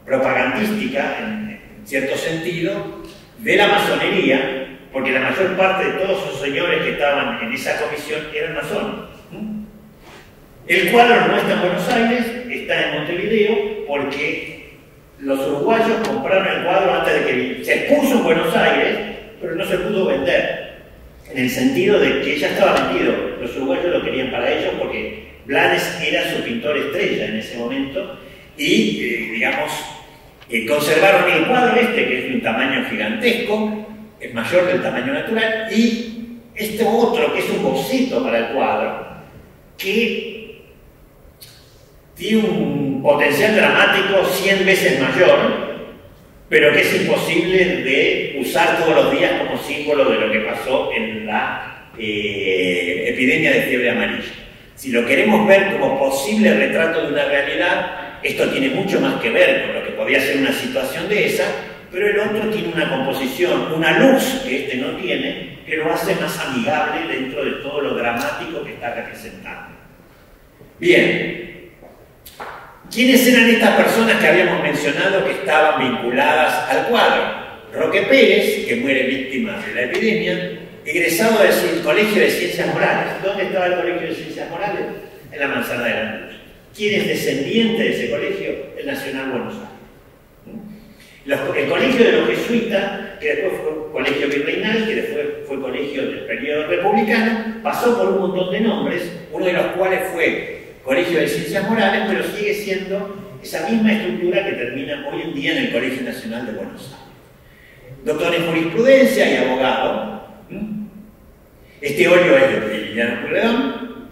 propagandística, en cierto sentido, de la masonería, porque la mayor parte de todos esos señores que estaban en esa comisión eran masones. El cuadro no está en Buenos Aires, está en Montevideo, porque los uruguayos compraron el cuadro antes de que se expuso en Buenos Aires, pero no se pudo vender, en el sentido de que ya estaba vendido. Los uruguayos lo querían para ellos porque Blanes era su pintor estrella en ese momento, y digamos, conservaron el cuadro que es de un tamaño gigantesco, es mayor del tamaño natural, y este otro, que es un boceto para el cuadro, que tiene un potencial dramático 100 veces mayor, pero que es imposible de usar todos los días como símbolo de lo que pasó en la epidemia de fiebre amarilla. Si lo queremos ver como posible retrato de una realidad, esto tiene mucho más que ver con lo que podía ser una situación de esa, pero el otro tiene una composición, una luz que este no tiene, que lo hace más amigable dentro de todo lo dramático que está representando. Bien. ¿Quiénes eran estas personas que habíamos mencionado que estaban vinculadas al cuadro? Roque Pérez, que muere víctima de la epidemia, egresado del Colegio de Ciencias Morales. ¿Dónde estaba el Colegio de Ciencias Morales? En la Manzana de la Luz. ¿Quién es descendiente de ese colegio? El Nacional Buenos Aires. El colegio de los jesuitas, que después fue colegio virreinal, que después fue colegio del periodo republicano, pasó por un montón de nombres, uno de los cuales fue Colegio de Ciencias Morales, pero sigue siendo esa misma estructura que termina hoy en día en el Colegio Nacional de Buenos Aires. Doctor en jurisprudencia y abogado. Este óleo es de Liliano Pueyrredón.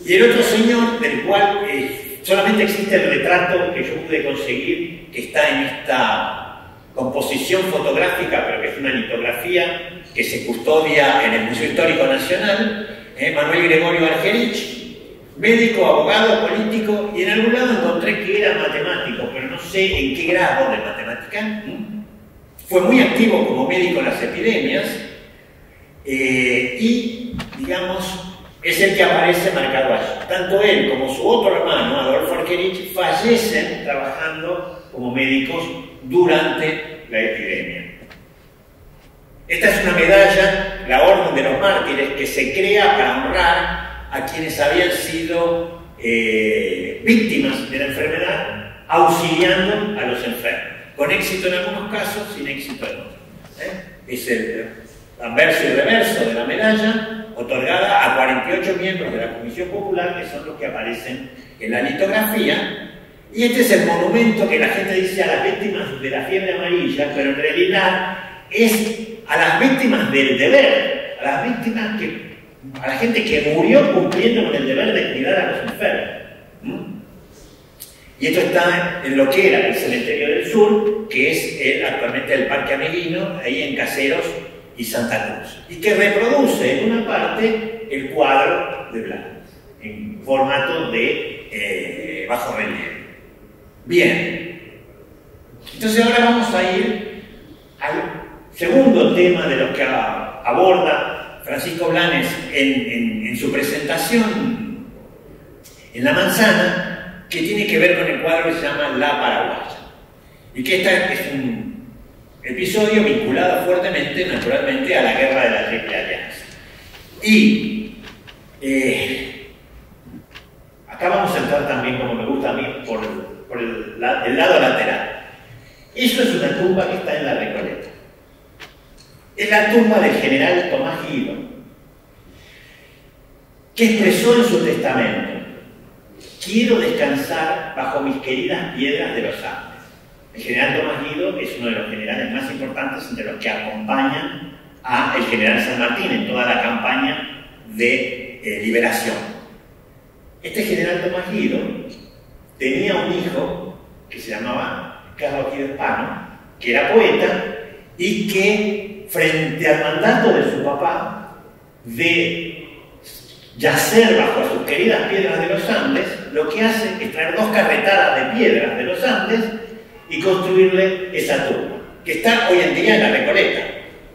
Y el otro señor, del cual solamente existe el retrato que yo pude conseguir, que está en esta composición fotográfica, pero que es una litografía que se custodia en el Museo Histórico Nacional, Manuel Gregorio Argerich, médico, abogado, político, y en algún lado encontré que era matemático, pero no sé en qué grado de matemática. Fue muy activo como médico en las epidemias y, digamos, es el que aparece marcado allí. Tanto él como su otro hermano, Adolfo Argerich, fallecen trabajando como médicos durante la epidemia. Esta es una medalla, la Orden de los Mártires, que se crea para honrar a quienes habían sido víctimas de la enfermedad, auxiliando a los enfermos. Con éxito en algunos casos, sin éxito en otros. Es el anverso y reverso de la medalla, otorgada a 48 miembros de la Comisión Popular, que son los que aparecen en la litografía. Y este es el monumento que la gente dice a las víctimas de la fiebre amarilla, pero en realidad es a las víctimas del deber, a las víctimas a la gente que murió cumpliendo con el deber de cuidar a los enfermos. Y esto está en lo que era el Cementerio del Sur, que es actualmente el Parque Ameguino, ahí en Caseros y Santa Cruz, y que reproduce en una parte el cuadro de Blanes, en formato de bajo relieve. Bien, entonces ahora vamos a ir al segundo tema de lo que aborda Francisco Blanes en su presentación en La Manzana, que tiene que ver con el cuadro que se llama La Paraguaya, y que este es un episodio vinculado fuertemente, naturalmente, a la Guerra de la Triple Alianza. Y acá vamos a entrar también, como me gusta a mí, por el lado lateral. Eso es una tumba que está en la Recoleta. Es la tumba del general Tomás Guido, que expresó en su testamento: quiero descansar bajo mis queridas piedras de los Andes. El general Tomás Guido es uno de los generales más importantes entre los que acompañan al general San Martín en toda la campaña de liberación. Este general Tomás Guido tenía un hijo que se llamaba Carlos Guido Hispano, que era poeta y que, frente al mandato de su papá de yacer bajo sus queridas piedras de los Andes, lo que hace es traer 2 carretadas de piedras de los Andes y construirle esa tumba, que está hoy en día en la Recoleta.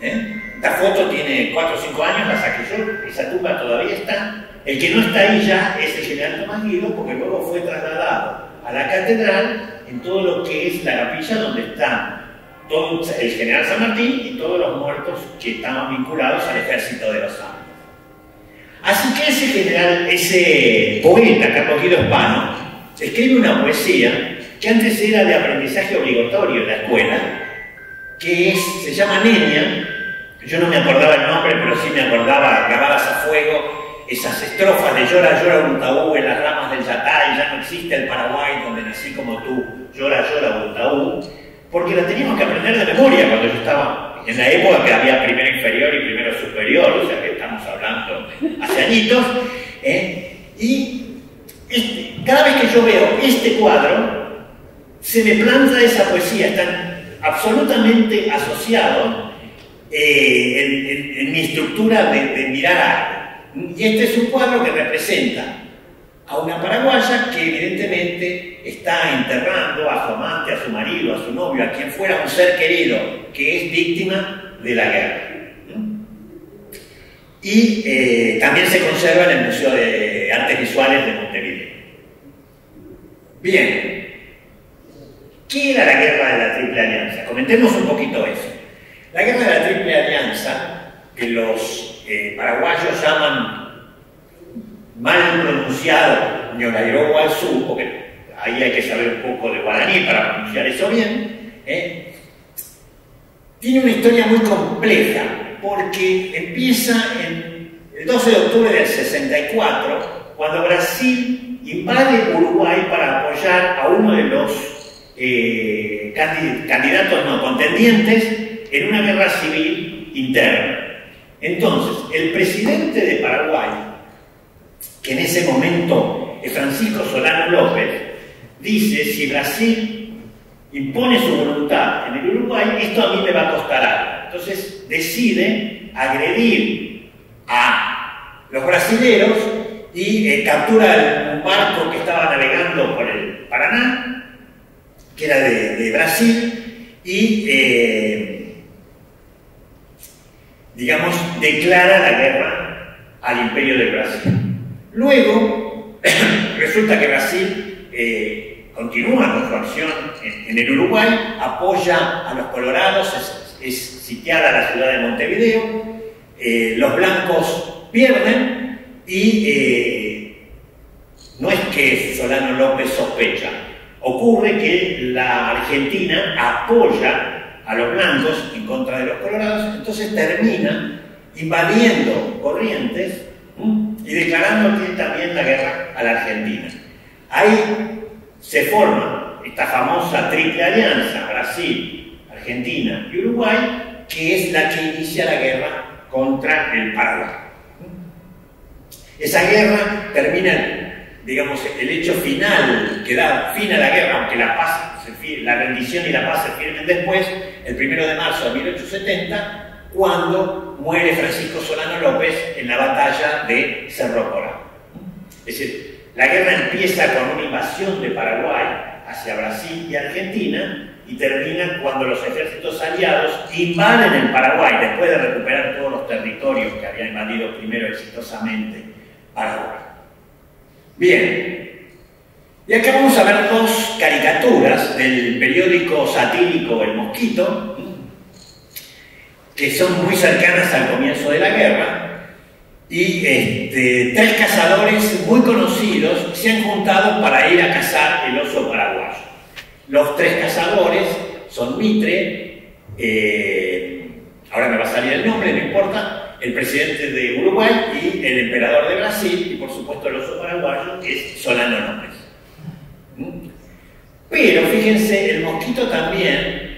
Esta foto tiene 4 o 5 años, la saqué yo, esa tumba todavía está. El que no está ahí ya es el general Tomás Guido, porque luego fue trasladado a la catedral en todo lo que es la capilla donde están todo el general San Martín y todos los muertos que estaban vinculados al ejército de los Andes. Así que ese poeta, Carlos Guido Hispano, escribe una poesía que antes era de aprendizaje obligatorio en la escuela, que se llama Nenia. Yo no me acordaba el nombre, pero sí me acordaba, grabadas a fuego, esas estrofas de llora, llora Urutaú en las ramas del Yatay, ya no existe el Paraguay donde nací como tú, llora, llora Urutaú, porque la teníamos que aprender de memoria cuando yo estaba en la época que había primero inferior y primero superior, o sea que estamos hablando hace añitos, y cada vez que yo veo este cuadro, se me planta esa poesía, están absolutamente asociados en mi estructura de mirar algo. Y este es un cuadro que representa a una paraguaya que evidentemente está enterrando a su amante, a su marido, a su novio, a quien fuera un ser querido, que es víctima de la guerra. Y también se conserva en el Museo de Artes Visuales de Montevideo. Bien, ¿qué era la Guerra de la Triple Alianza? Comentemos un poquito eso. La Guerra de la Triple Alianza, que los paraguayos llaman mal pronunciado Ñorayro Guazú, porque ahí hay que saber un poco de guaraní para pronunciar eso bien, tiene una historia muy compleja, porque empieza el 12 de octubre del 64, cuando Brasil invade Uruguay para apoyar a uno de los contendientes en una guerra civil interna. Entonces, el presidente de Paraguay, que en ese momento es Francisco Solano López, dice: si Brasil impone su voluntad en el Uruguay, esto a mí me va a costar algo. Entonces decide agredir a los brasileros y captura un barco que estaba navegando por el Paraná, que era de Brasil, y digamos, declara la guerra al Imperio de Brasil. Luego, resulta que Brasil continúa con su acción en el Uruguay, apoya a los colorados, es sitiada la ciudad de Montevideo, los blancos pierden y no es que Solano López sospecha, ocurre que la Argentina apoya a los blancos en contra de los colorados, entonces termina invadiendo Corrientes y declarando también la guerra a la Argentina. Ahí se forma esta famosa triple alianza, Brasil, Argentina y Uruguay, que es la que inicia la guerra contra el Paraguay. Esa guerra termina, digamos, el hecho final que da fin a la guerra, aunque la rendición y la paz se firmen después, el 1 de marzo de 1870, cuando muere Francisco Solano López en la batalla de Cerro Corá. Es decir, la guerra empieza con una invasión de Paraguay hacia Brasil y Argentina y termina cuando los ejércitos aliados invaden el Paraguay después de recuperar todos los territorios que había invadido primero exitosamente Paraguay. Bien, y acá vamos a ver dos caricaturas del periódico satírico El Mosquito, que son muy cercanas al comienzo de la guerra, y tres cazadores muy conocidos se han juntado para ir a cazar el oso paraguayo. Los tres cazadores son Mitre, ahora me va a salir el nombre, no importa, el presidente de Uruguay y el emperador de Brasil, y por supuesto el oso paraguayo, que es Solano López. Pero fíjense, El Mosquito también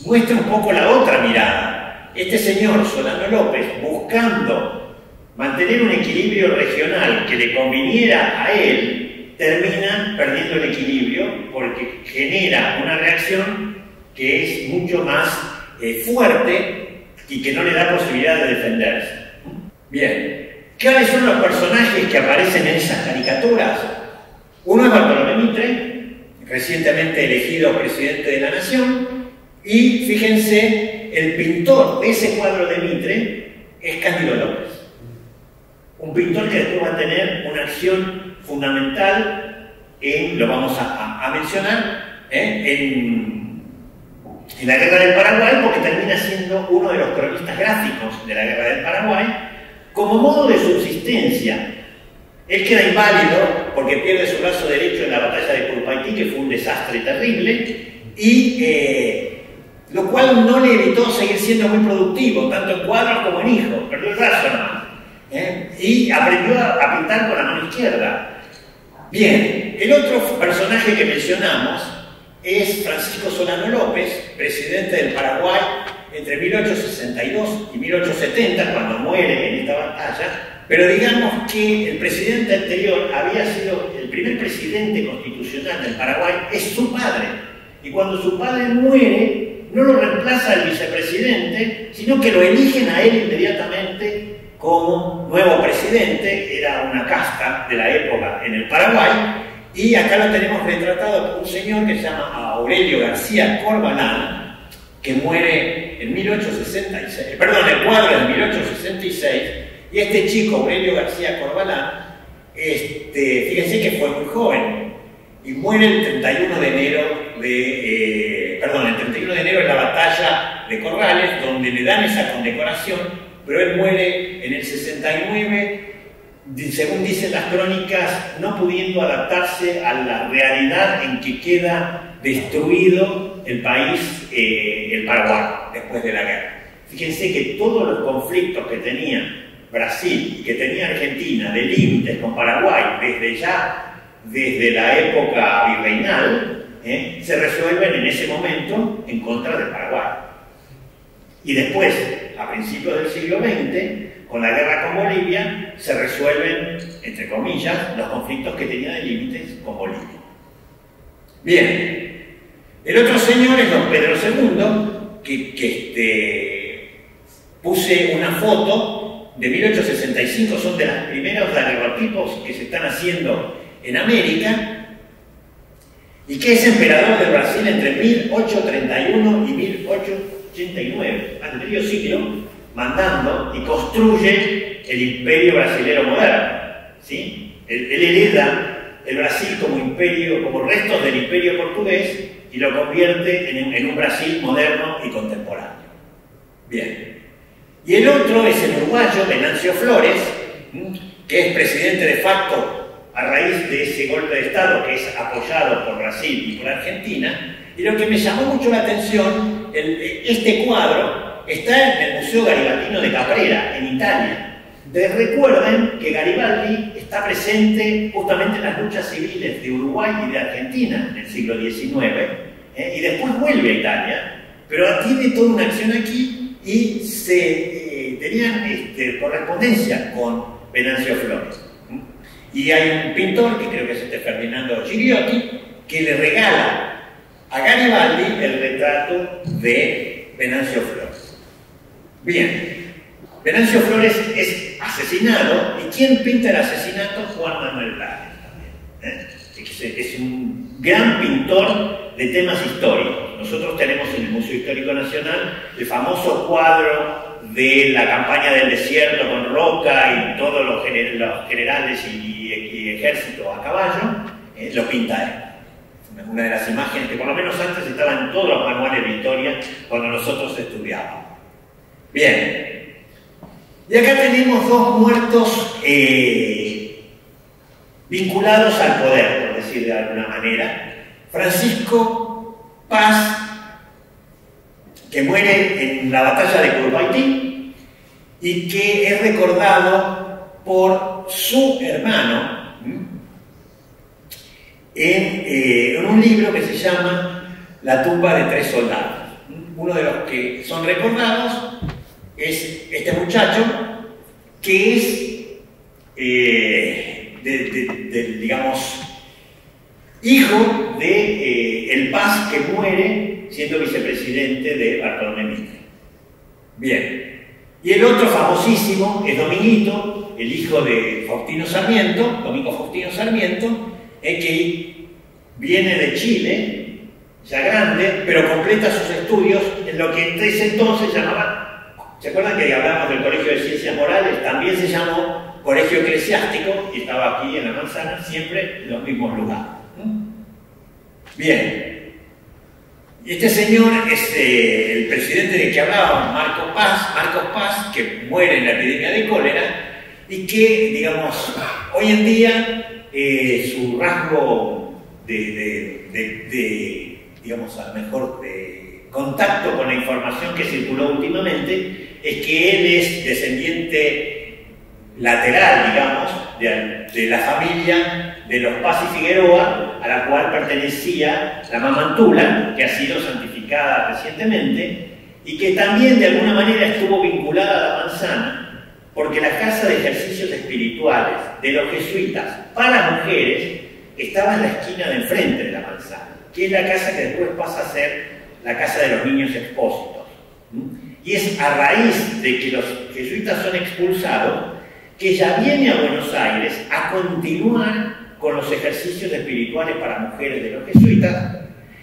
muestra un poco la otra mirada. Este señor, Solano López, buscando mantener un equilibrio regional que le conviniera a él, termina perdiendo el equilibrio porque genera una reacción que es mucho más fuerte y que no le da posibilidad de defenderse. Bien, ¿cuáles son los personajes que aparecen en esas caricaturas? Uno es Bartolomé Mitre, recientemente elegido presidente de la Nación, y fíjense, el pintor de ese cuadro de Mitre es Cándido López, un pintor que después va a tener una acción fundamental lo vamos a mencionar, en la Guerra del Paraguay, porque termina siendo uno de los cronistas gráficos de la Guerra del Paraguay, como modo de subsistencia. Él queda inválido porque pierde su brazo derecho en la batalla de Curupaytí, que fue un desastre terrible, y lo cual no le evitó seguir siendo muy productivo, tanto en cuadros como en hijos, perdió el brazo nomás, y aprendió a pintar con la mano izquierda. Bien, el otro personaje que mencionamos es Francisco Solano López, presidente del Paraguay entre 1862 y 1870, cuando muere en esta batalla. Pero digamos que el presidente anterior había sido el primer presidente constitucional del Paraguay, es su padre. Y cuando su padre muere, no lo reemplaza el vicepresidente, sino que lo eligen a él inmediatamente como nuevo presidente. Era una casta de la época en el Paraguay. Y acá lo tenemos retratado por un señor que se llama Aurelio García Corbalán, que muere en 1866, perdón, el cuadro es de 1866. Y este chico, Aurelio García Corbalán, fíjense que fue muy joven y muere el 31 de enero el 31 de enero en la batalla de Corrales, donde le dan esa condecoración, pero él muere en el 69, según dicen las crónicas, no pudiendo adaptarse a la realidad en que queda destruido el país, el Paraguay, después de la guerra. Fíjense que todos los conflictos que tenía Brasil y que tenía Argentina de límites con Paraguay desde la época virreinal, se resuelven en ese momento en contra de Paraguay. Y después, a principios del siglo XX, con la guerra con Bolivia, se resuelven, entre comillas, los conflictos que tenía de límites con Bolivia. Bien, el otro señor es don Pedro II, que puse una foto de 1865 son de los primeros daguerrotipos que se están haciendo en América, y que es emperador del Brasil entre 1831 y 1889, al medio siglo, mandando y construye el imperio brasilero moderno. ¿Sí? Él hereda el Brasil como imperio, como restos del imperio portugués, y lo convierte en un Brasil moderno y contemporáneo. Bien. Y el otro es el uruguayo Venancio Flores, que es presidente de facto a raíz de ese golpe de Estado que es apoyado por Brasil y por Argentina. Y lo que me llamó mucho la atención, este cuadro está en el Museo Garibaldino de Caprera, en Italia. Recuerden que Garibaldi está presente justamente en las luchas civiles de Uruguay y de Argentina en el siglo XIX, y después vuelve a Italia, pero tiene toda una acción aquí y tenían correspondencia con Venancio Flores. Y hay un pintor, que creo que es Ferdinando Gigliotti, que le regala a Garibaldi el retrato de Venancio Flores. Bien. Venancio Flores es asesinado, y ¿quién pinta el asesinato? Juan Manuel Blanes también. Es un gran pintor de temas históricos. Nosotros tenemos en el Museo Histórico Nacional el famoso cuadro de la campaña del desierto con Roca y todos los generales y ejército a caballo, lo pinta él. Una de las imágenes que por lo menos antes estaba en todos los manuales de historia cuando nosotros estudiábamos. Bien. Y acá tenemos dos muertos vinculados al poder, por decir de alguna manera. Francisco Paz, que muere en la batalla de Curupaytí y que es recordado por su hermano en un libro que se llama La tumba de tres soldados. Uno de los que son recordados es este muchacho, que es digamos, hijo de el Paz, que muere siendo vicepresidente de Bartolomé Mitre. Bien. Y el otro famosísimo es Dominguito, el hijo de Faustino Sarmiento, Domingo Faustino Sarmiento, que viene de Chile, ya grande, pero completa sus estudios en lo que desde entonces llamaba. ¿Se acuerdan que hablamos del Colegio de Ciencias Morales? También se llamó Colegio Eclesiástico y estaba aquí en la Manzana, siempre en los mismos lugares. Bien. Y este señor es el presidente del que hablábamos, Marcos Paz, que muere en la epidemia de cólera y que, digamos, hoy en día su rasgo digamos, a lo mejor de contacto con la información que circuló últimamente es que él es descendiente lateral, digamos, de la familia de los Paz y Figueroa, a la cual pertenecía la Mamantula, que ha sido santificada recientemente, y que también de alguna manera estuvo vinculada a la Manzana, porque la casa de ejercicios espirituales de los jesuitas para mujeres estaba en la esquina de enfrente de la Manzana, que es la casa que después pasa a ser la casa de los niños expósitos. Y es a raíz de que los jesuitas son expulsados que ella viene a Buenos Aires a continuar con los ejercicios espirituales para mujeres de los jesuitas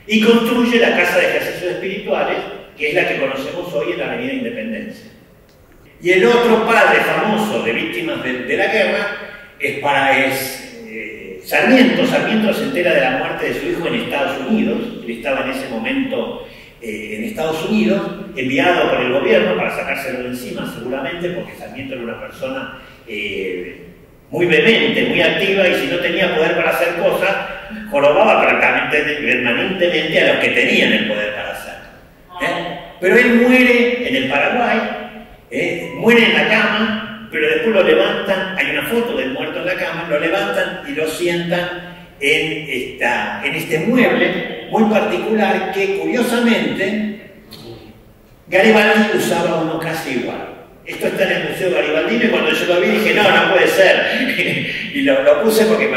y construye la casa de ejercicios espirituales, que es la que conocemos hoy en la Avenida Independencia. Y el otro padre famoso de víctimas de la guerra es Sarmiento. Sarmiento se entera de la muerte de su hijo en Estados Unidos. Él estaba en ese momento en Estados Unidos, enviado por el gobierno para sacárselo de encima, seguramente, porque Sarmiento era una persona muy vehemente, muy activa, y si no tenía poder para hacer cosas, jorobaba permanentemente a los que tenían el poder para hacerlo. Pero él muere en el Paraguay, muere en la cama, pero después lo levantan, hay una foto del muerto en la cama, lo levantan y lo sientan en este mueble muy particular que, curiosamente, Garibaldi usaba uno casi igual. Esto está en el Museo Garibaldino, y cuando yo lo vi dije, no puede ser. Y lo puse porque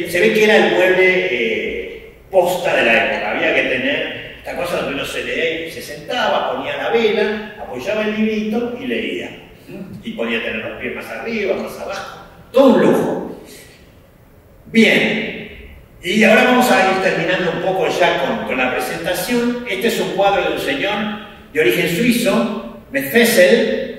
se ve que era el mueble posta de la época. Había que tener esta cosa donde uno se sentaba, ponía la vela, apoyaba el librito y leía. y podía tener los pies más arriba, más abajo, todo un lujo. Bien, y ahora vamos a ir terminando un poco ya con la presentación. Este es un cuadro de un señor de origen suizo, Mestfessel.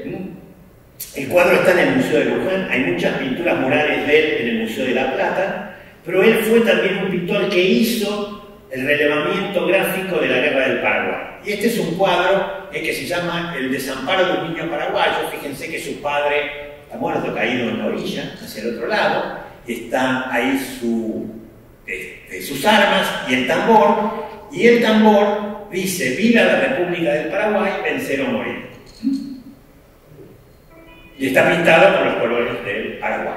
El cuadro está en el Museo de Luján, hay muchas pinturas murales de él en el Museo de La Plata, pero él fue también un pintor que hizo el relevamiento gráfico de la Guerra del Paraguay. Y este es un cuadro que se llama El desamparo de un niño paraguayo. Fíjense que su padre está muerto, caído en la orilla, hacia el otro lado, está ahí sus armas y el tambor dice: viva la República del Paraguay, vencer o morir. Y está pintado con los colores del Paraguay.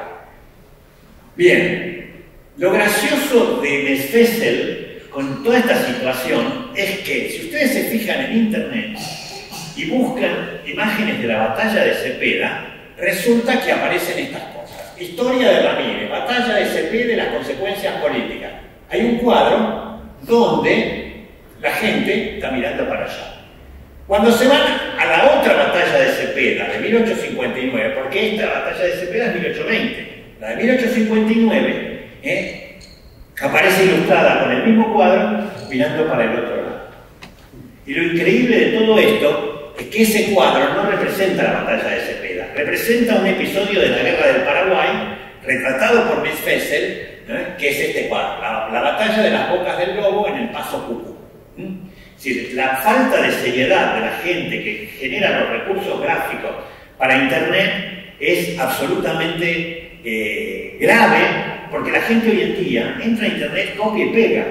Bien, lo gracioso de Mestfessel con toda esta situación es que, si ustedes se fijan en internet y buscan imágenes de la batalla de Cepeda, resulta que aparecen estas cosas: historia de Ramírez, batalla de Cepeda y las consecuencias políticas. Hay un cuadro donde la gente está mirando para allá. Cuando se van a la otra batalla de Cepeda, de 1859, porque esta batalla de Cepeda es 1820, la de 1859 aparece ilustrada con el mismo cuadro mirando para el otro lado. Y lo increíble de todo esto es que ese cuadro no representa la batalla de Cepeda, representa un episodio de la Guerra del Paraguay retratado por Mestfessel, que es este cuadro, la batalla de las Bocas del Lobo en el Paso Cucú. Es decir, la falta de seriedad de la gente que genera los recursos gráficos para Internet es absolutamente grave, porque la gente hoy en día entra a Internet, copia y pega,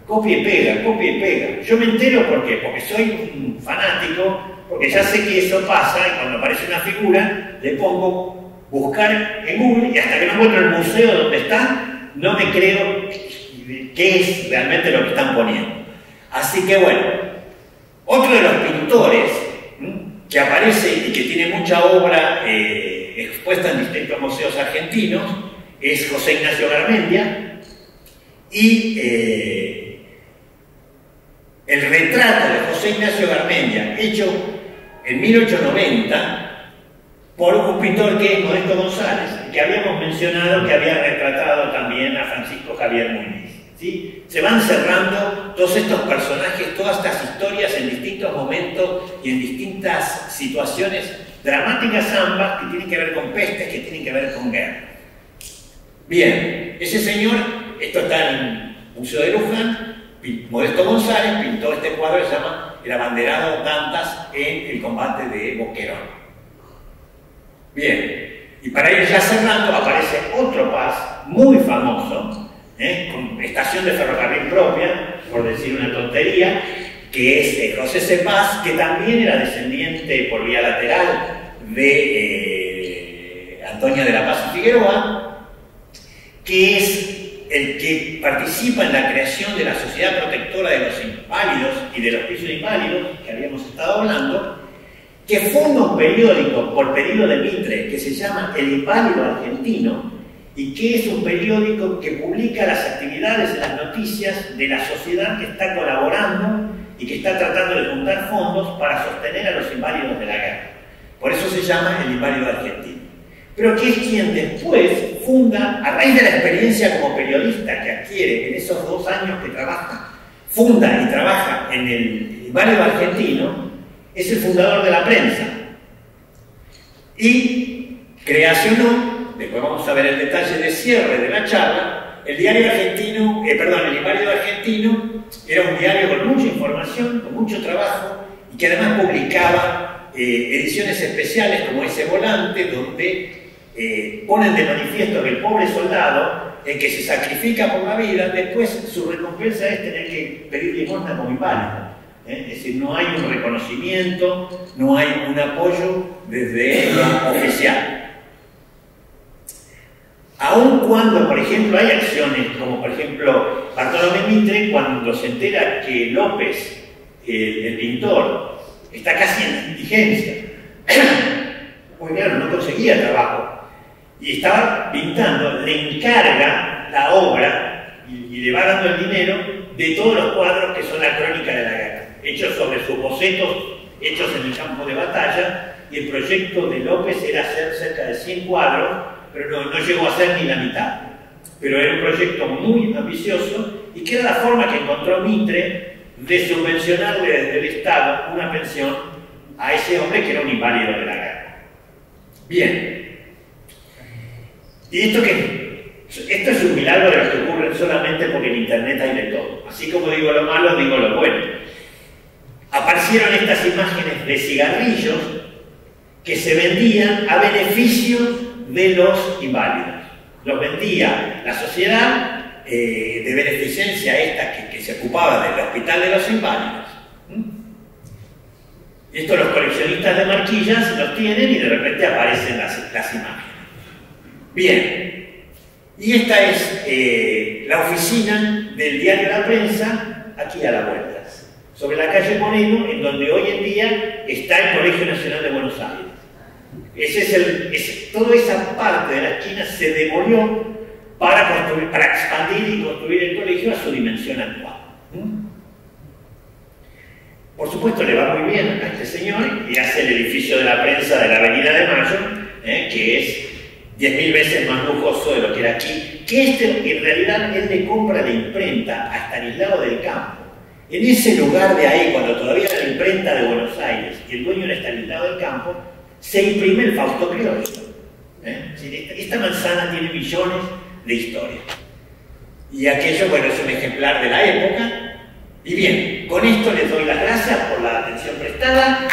copia y pega, copia y pega. Yo me entero porque soy un fanático, porque ya sé que eso pasa, y cuando aparece una figura le pongo buscar en Google, y hasta que no encuentro el museo donde está, no me creo qué es realmente lo que están poniendo. Así que bueno, otro de los pintores que aparece y que tiene mucha obra expuesta en distintos museos argentinos es José Ignacio Garmendia, y el retrato de José Ignacio Garmendia, hecho en 1890 por un pintor que es Modesto González, que habíamos mencionado que había retratado también a Francisco Javier Muñiz. ¿Sí? Se van cerrando todos estos personajes, todas estas historias en distintos momentos y en distintas situaciones dramáticas ambas, que tienen que ver con pestes, que tienen que ver con guerra. Bien, ese señor, esto está en el Museo de Luján, Modesto González pintó este cuadro que se llama El abanderado Dantas en el combate de Boquerón. Bien, y para ir ya cerrando aparece otro Paz muy famoso, con estación de ferrocarril propia, por decir una tontería, que es José C. Paz, que también era descendiente por vía lateral de Antonia de la Paz y Figueroa, que es el que participa en la creación de la Sociedad Protectora de los Inválidos y de los Pisos Inválidos, que habíamos estado hablando, que funda un periódico por pedido de Mitre que se llama El Inválido Argentino, y que es un periódico que publica las actividades y las noticias de la sociedad que está colaborando y que está tratando de juntar fondos para sostener a los inválidos de la guerra. Por eso se llama El Inválido Argentino. Pero que es quien después funda, a raíz de la experiencia como periodista que adquiere en esos 2 años que trabaja, funda y trabaja en el Inválido Argentino, es el fundador de la prensa. Y creacionó, después vamos a ver el detalle de cierre de la charla, el diario argentino, el Inválido Argentino era un diario con mucha información, con mucho trabajo, y que además publicaba ediciones especiales como ese volante, donde ponen de manifiesto que el pobre soldado, que se sacrifica por la vida, después su recompensa es tener que pedir limosna como inválido. Es decir, no hay un reconocimiento, no hay un apoyo desde lo oficial. Aun cuando, por ejemplo, hay acciones como, por ejemplo, Bartolomé Mitre, cuando se entera que López, el pintor, está casi en la indigencia, pues claro, no conseguía trabajo, y estaba pintando, le encarga la obra y le va dando el dinero de todos los cuadros que son la crónica de la guerra, hechos sobre sus bocetos, hechos en el campo de batalla, y el proyecto de López era hacer cerca de 100 cuadros, pero no llegó a ser ni la mitad. Pero era un proyecto muy ambicioso y que era la forma que encontró Mitre de subvencionarle desde el Estado una pensión a ese hombre que era un inválido de la guerra. Bien. ¿Y esto qué? Esto es un milagro de los que ocurren solamente porque en Internet hay de todo. Así como digo lo malo, digo lo bueno. Aparecieron estas imágenes de cigarrillos que se vendían a beneficio de los inválidos. Los vendía la sociedad de beneficencia esta que se ocupaba del hospital de los inválidos. Esto los coleccionistas de marquillas los tienen y de repente aparecen las imágenes. Bien, y esta es la oficina del diario La Prensa, aquí a la vuelta, sobre la calle Moreno, en donde hoy en día está el Colegio Nacional de Buenos Aires. Toda esa parte de la esquina se demolió para expandir y construir el colegio a su dimensión actual. Por supuesto le va muy bien a este señor y hace el edificio de la prensa de la Avenida de Mayo, que es 10.000 veces más lujoso de lo que era aquí, que en realidad él le compra la imprenta a Estanislao del Campo. En ese lugar de ahí, cuando todavía era la imprenta de Buenos Aires y el dueño era Estanislao del Campo, se imprime el Fausto Criollo. Esta manzana tiene millones de historias. Y aquello, bueno, es un ejemplar de la época. Y bien, con esto les doy las gracias por la atención prestada.